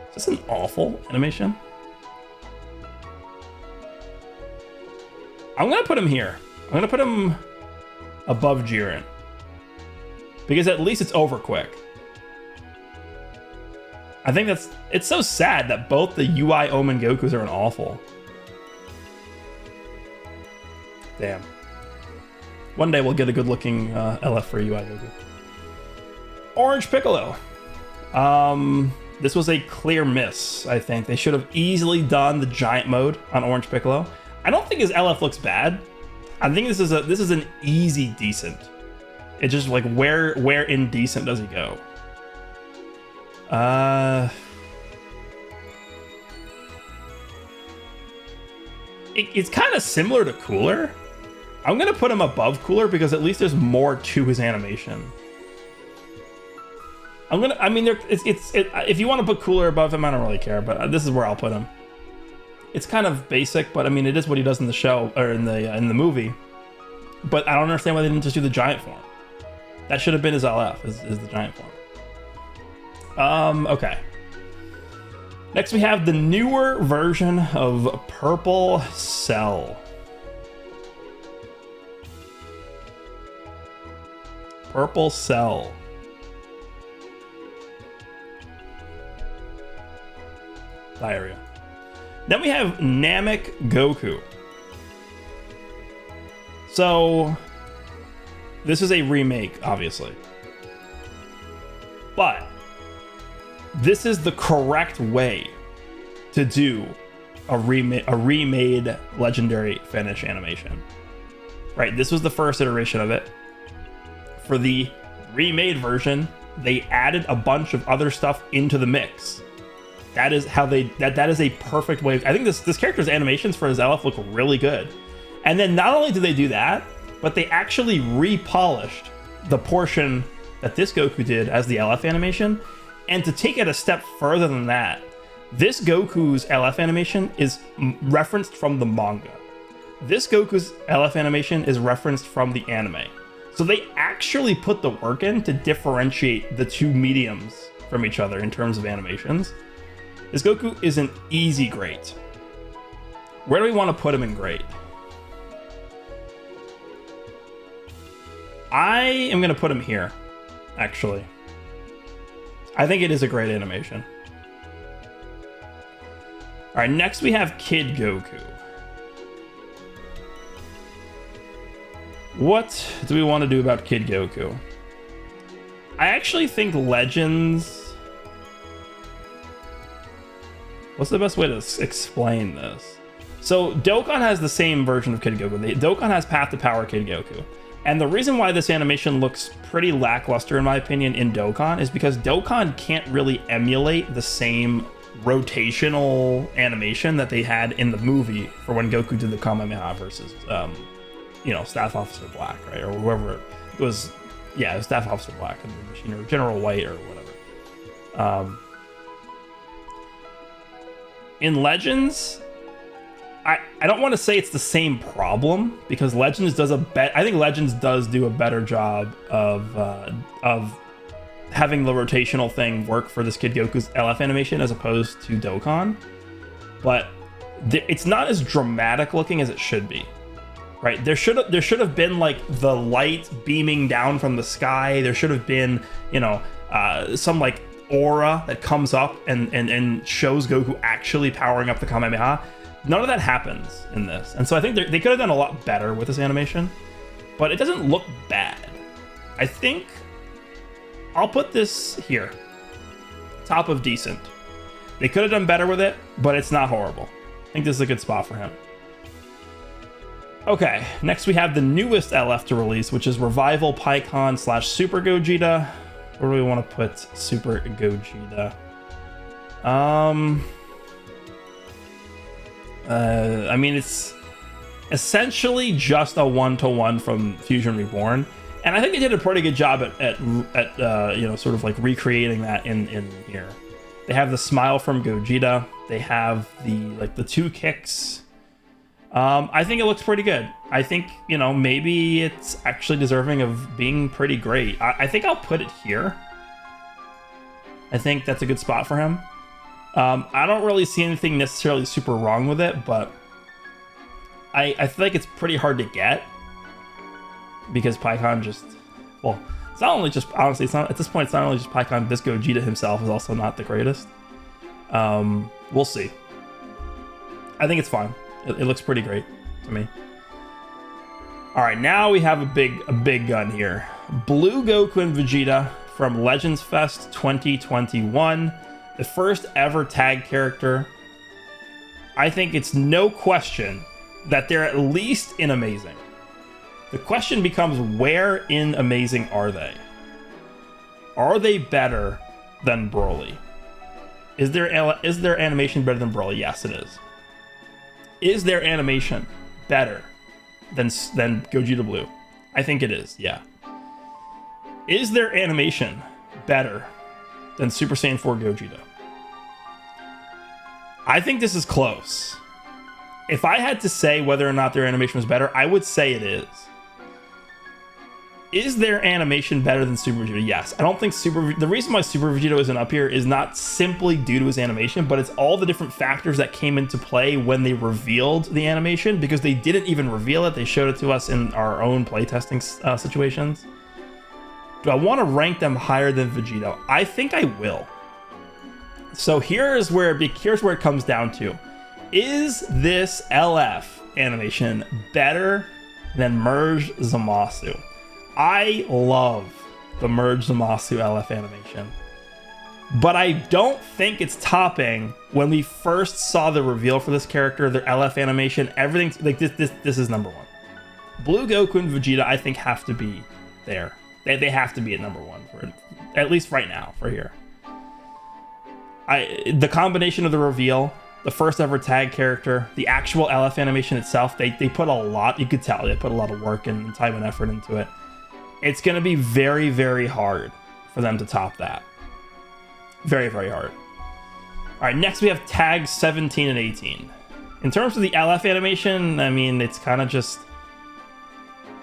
Is this an awful animation? I'm gonna put him here. I'm gonna put him above Jiren, because at least it's over quick. I think it's so sad that both the UI Omen Gokus are an awful. Damn. One day we'll get a good looking LF for UI Goku. Orange Piccolo. This was a clear miss, I think. They should have easily done the giant mode on Orange Piccolo. I don't think his LF looks bad. I think this is an easy decent. It's just like where in decent does he go? It's kind of similar to Cooler. I'm gonna put him above Cooler because at least there's more to his animation. If you want to put Cooler above him, I don't really care, but this is where I'll put him. It's kind of basic, but I mean, it is what he does in the show or in the movie. But I don't understand why they didn't just do the giant form. That should have been his LF, is the giant form. Okay. Next we have the newer version of Purple Cell. Purple Cell. Diarrhea. Then we have Namek Goku. So, this is a remake, obviously. But, this is the correct way to do a remade Legendary Finish animation. Right, this was the first iteration of it. For the remade version, they added a bunch of other stuff into the mix. That is how that is a perfect way. I think this character's animations for his LF look really good. And then not only did they do that, but they actually repolished the portion that this Goku did as the LF animation. And to take it a step further than that, This Goku's LF animation is referenced from the manga. This Goku's LF animation is referenced from the anime. So they actually put the work in to differentiate the two mediums from each other in terms of animations. This Goku is an easy great. Where do we want to put him in great? I am going to put him here, actually. I think it is a great animation. All right, next we have Kid Goku. What do we want to do about Kid Goku? I actually think Legends... What's the best way to explain this? So Dokkan has the same version of Kid Goku. Dokkan has Path to Power Kid Goku. And the reason why this animation looks pretty lackluster, in my opinion, in Dokkan is because Dokkan can't really emulate the same rotational animation that they had in the movie for when Goku did the Kamehameha versus, Staff Officer Black, right? Or whoever it was. Yeah, it was Staff Officer Black and the Machine, or General White, or whatever. In Legends, I don't want to say it's the same problem, because Legends does I think Legends does do a better job of having the rotational thing work for this Kid Goku's LF animation as opposed to Dokkan. But it's not as dramatic looking as it should be. Right? There should have been like the light beaming down from the sky. There should have been, some like aura that comes up and shows Goku actually powering up the Kamehameha. None of that happens in this. And so I think they could have done a lot better with this animation, but it doesn't look bad. I think I'll put this here. Top of decent. They could have done better with it, but it's not horrible. I think this is a good spot for him. Okay, next we have the newest LF to release, which is Revival Pikkon / Super Gogeta. Where do we want to put Super Gogeta? I mean, it's essentially just a one-to-one from Fusion Reborn, and I think they did a pretty good job at sort of like recreating that in here. They have the smile from Gogeta. They have the two kicks. I think it looks pretty good. I think, maybe it's actually deserving of being pretty great. I think I'll put it here. I think that's a good spot for him. I don't really see anything necessarily super wrong with it, but I feel like it's pretty hard to get, because Pikkon just, well, it's not only just, honestly, it's not, at this point, it's not only just Pikkon, this Gogeta himself is also not the greatest. We'll see. I think it's fine. It looks pretty great to me. All right, now we have a big gun here. Blue Goku and Vegeta from Legends Fest 2021. The first ever tag character. I think it's no question that they're at least in Amazing. The question becomes, where in Amazing are they? Are they better than Broly? Is their animation better than Broly? Yes, it is. Is their animation better than Gogeta Blue? I think it is, yeah. Is their animation better than Super Saiyan 4 Gogeta? I think this is close. If I had to say whether or not their animation was better, I would say it is. Is their animation better than Super Vegeta? Yes. I don't think the reason why Super Vegeta isn't up here is not simply due to his animation, but it's all the different factors that came into play when they revealed the animation, because they didn't even reveal it. They showed it to us in our own playtesting situations. Do I want to rank them higher than Vegeta? I think I will. So here's where it comes down to. Is this LF animation better than Merge Zamasu? I love the Merge Zamasu LF animation, but I don't think it's topping when we first saw the reveal for this character, their LF animation, everything like this is number one. Blue Goku and Vegeta, I think, have to be there. They have to be at number one, for at least right now, for here. The combination of the reveal, the first ever tag character, the actual LF animation itself, they put a lot, you could tell, they put a lot of work and time and effort into it. It's going to be very, very hard for them to top that. Very, very hard. All right, next we have tags 17 and 18. In terms of the LF animation, I mean, it's kind of just...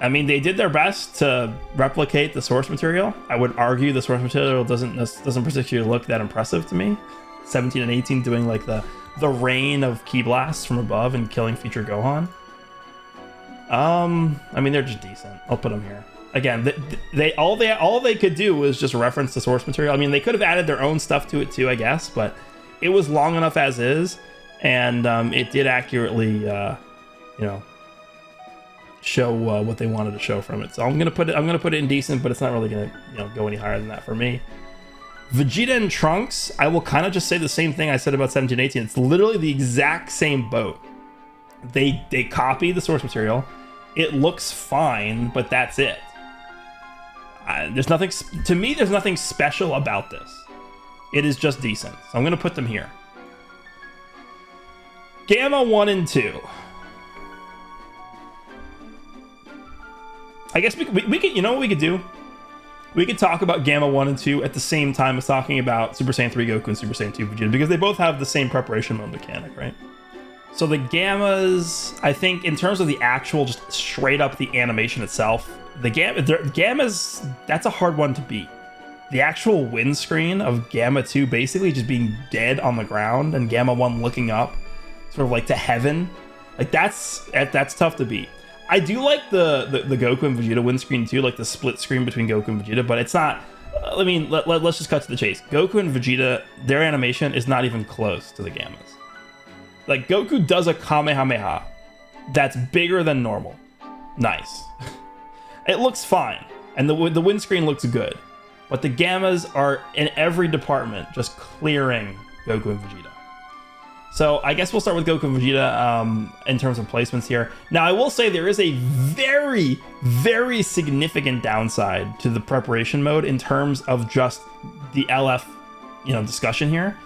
I mean, they did their best to replicate the source material. I would argue the source material doesn't particularly look that impressive to me. 17 and 18 doing like the rain of ki blasts from above and killing future Gohan. I mean, they're just decent. I'll put them here. Again, all they could do was just reference the source material. I mean, they could have added their own stuff to it too, I guess, but it was long enough as is, and it did accurately, show what they wanted to show from it. So I'm gonna put it in decent, but it's not really gonna go any higher than that for me. Vegeta and Trunks, I will kind of just say the same thing I said about 17 18. It's literally the exact same boat. They copy the source material. It looks fine, but that's it. There's nothing, to me, there's nothing special about this. It is just decent. So I'm going to put them here. Gamma 1 and 2. I guess we could, you know what we could do? We could talk about Gamma 1 and 2 at the same time as talking about Super Saiyan 3 Goku and Super Saiyan 2 Vegeta, because they both have the same preparation mode mechanic, right? So the Gammas, I think, in terms of the actual, just straight up the animation itself, the Gammas, that's a hard one to beat. The actual windscreen of Gamma 2 basically just being dead on the ground and Gamma 1 looking up, sort of like to heaven, like that's tough to beat. I do like the Goku and Vegeta windscreen too, like the split screen between Goku and Vegeta, but it's not. I mean, let's just cut to the chase. Goku and Vegeta, their animation is not even close to the Gammas. Like, Goku does a Kamehameha that's bigger than normal. Nice. It looks fine, and the windscreen looks good, but the Gammas are in every department just clearing Goku and Vegeta. So I guess we'll start with Goku and Vegeta in terms of placements here. Now, I will say there is a very, very significant downside to the preparation mode in terms of just the LF, discussion here.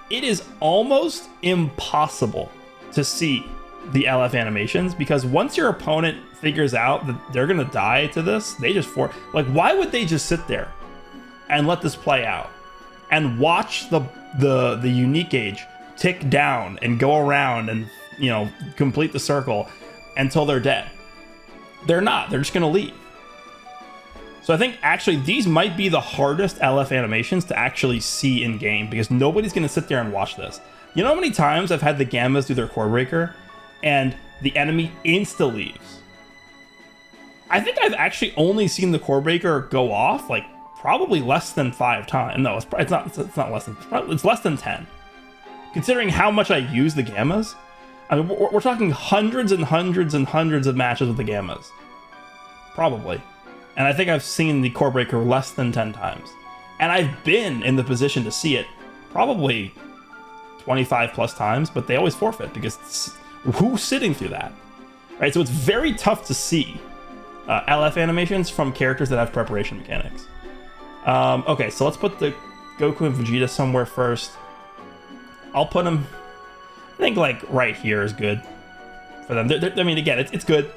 It is almost impossible to see the LF animations because once your opponent figures out that they're gonna die to this, they just why would they just sit there and let this play out and watch the unique gauge tick down and go around and complete the circle until they're dead? They're not. They're just gonna leave. So I think actually these might be the hardest LF animations to actually see in game because nobody's going to sit there and watch this. You know how many times I've had the Gammas do their core breaker and the enemy insta leaves? I think I've actually only seen the core breaker go off like probably less than 5 times. No, it's not less than, it's less than 10. Considering how much I use the Gammas, I mean, we're talking hundreds and hundreds and hundreds of matches with the Gammas. Probably. And I think I've seen the core breaker less than 10 times. And I've been in the position to see it probably 25 plus times, but they always forfeit because who's sitting through that? Right? So it's very tough to see LF animations from characters that have preparation mechanics. Okay, so let's put the Goku and Vegeta somewhere first. I'll put them, I think, like right here is good for them. I mean, again, it's good.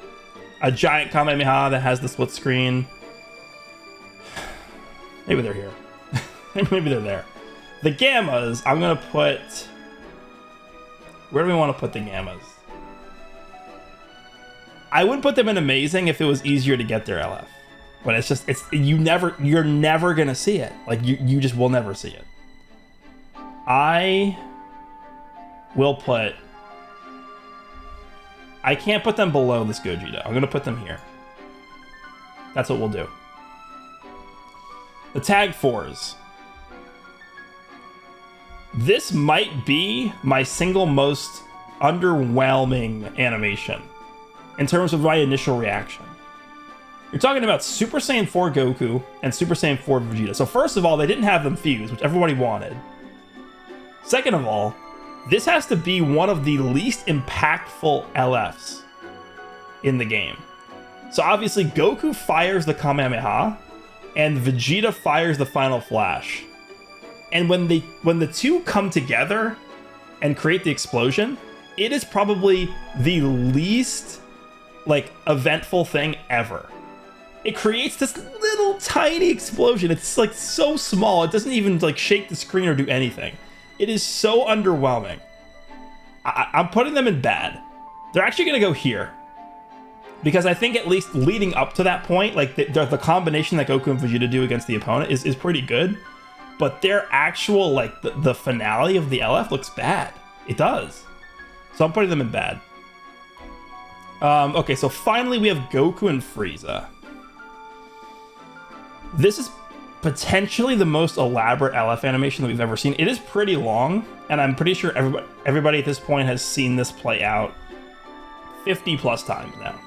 A giant Kamehameha that has the split screen. Maybe they're here. Maybe they're there. The Gammas, I'm going to put... Where do we want to put the Gammas? I would put them in Amazing if it was easier to get their LF. But it's just, you're never going to see it. Like, you just will never see it. I will put... I can't put them below this Gogeta. I'm going to put them here. That's what we'll do. The Tag 4s. This might be my single most underwhelming animation in terms of my initial reaction. You're talking about Super Saiyan 4 Goku and Super Saiyan 4 Vegeta. So first of all, they didn't have them fused, which everybody wanted. Second of all, this has to be one of the least impactful LFs in the game. So obviously Goku fires the Kamehameha and Vegeta fires the Final Flash. And when the two come together and create the explosion, it is probably the least eventful thing ever. It creates this little tiny explosion. It's so small, it doesn't even shake the screen or do anything. It is so underwhelming. I'm putting them in bad. They're actually going to go here. Because I think at least leading up to that point, like the combination that Goku and Vegeta do against the opponent is pretty good. But their actual, like, the finale of the LF looks bad. It does. So I'm putting them in bad. Okay, so finally we have Goku and Frieza. This is potentially the most elaborate LF animation that we've ever seen. It is pretty long, and I'm pretty sure everybody at this point has seen this play out 50 plus times now.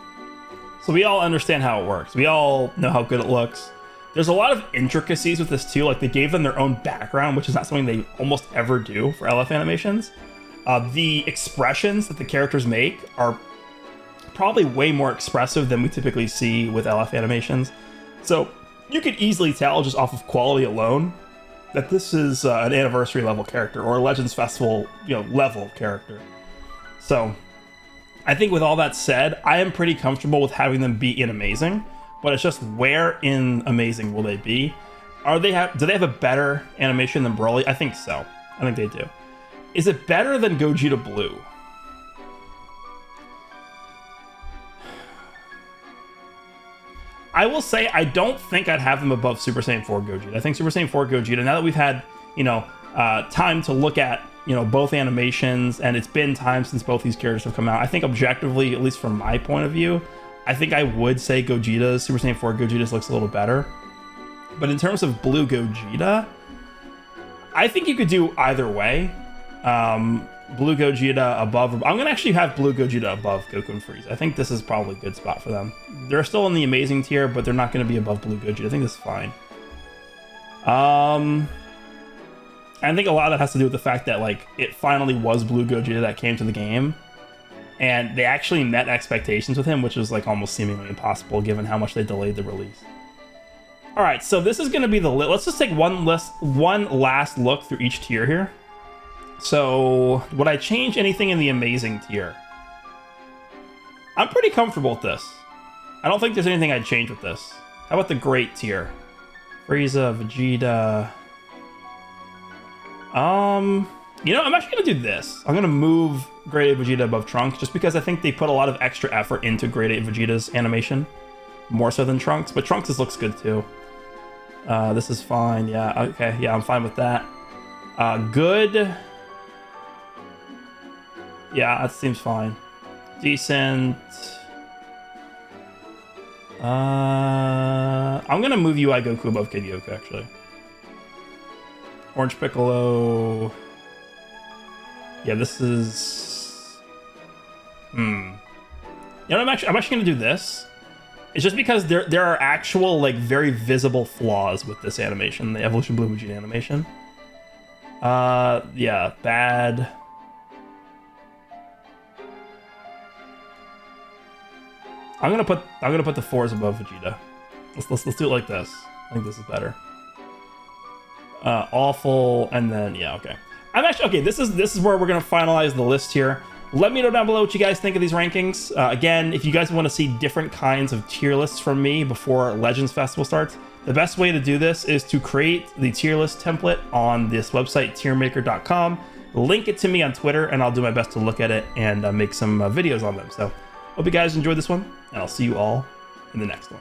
So we all understand how it works. We all know how good it looks. There's a lot of intricacies with this too. Like, they gave them their own background, which is not something they almost ever do for LF animations. The expressions that the characters make are probably way more expressive than we typically see with LF animations. So you could easily tell just off of quality alone that this is an anniversary level character or a Legends Festival, level character. So I think with all that said, I am pretty comfortable with having them be in Amazing, but it's just where in Amazing will they be? Do they have a better animation than Broly? I think so. I think they do. Is it better than Gogeta Blue? I will say I don't think I'd have them above Super Saiyan 4 Gogeta. I think Super Saiyan 4 Gogeta, now that we've had, time to look at, both animations, and it's been time since both these characters have come out, I think objectively, at least from my point of view, I think I would say Gogeta's, Super Saiyan 4 Gogeta's looks a little better. But in terms of Blue Gogeta, I think you could do either way. Blue Gogeta above, I'm going to actually have Blue Gogeta above Goku and Frieza. I think this is probably a good spot for them. They're still in the Amazing tier, but they're not going to be above Blue Gogeta. I think this is fine. I think a lot of that has to do with the fact that, like, it finally was Blue Gogeta that came to the game, and they actually met expectations with him, which was, like, almost seemingly impossible given how much they delayed the release. All right, so this is going to be the let's just take one last look through each tier here. So, would I change anything in the Amazing tier? I'm pretty comfortable with this. I don't think there's anything I'd change with this. How about the Great tier? Frieza, Vegeta. I'm actually going to do this. I'm going to move Grade 8 Vegeta above Trunks, just because I think they put a lot of extra effort into Grade 8 Vegeta's animation. More so than Trunks, but Trunks' looks good too. This is fine, yeah, okay, yeah, I'm fine with that. Good. Yeah, that seems fine. Decent. I'm gonna move UI Goku above Kid Goku, actually. Orange Piccolo. Yeah, this is... I'm actually gonna do this. It's just because there are actual, like, very visible flaws with this animation, the Evolution Blue Vegeta animation. Yeah, bad. I'm gonna put the 4s above Vegeta. Let's do it like this. I think this is better. Awful, and then yeah, okay. This is where we're gonna finalize the list here. Let me know down below what you guys think of these rankings. Again, if you guys want to see different kinds of tier lists from me before Legends Festival starts, the best way to do this is to create the tier list template on this website, tiermaker.com. Link it to me on Twitter, and I'll do my best to look at it and make some videos on them. So, hope you guys enjoyed this one, and I'll see you all in the next one.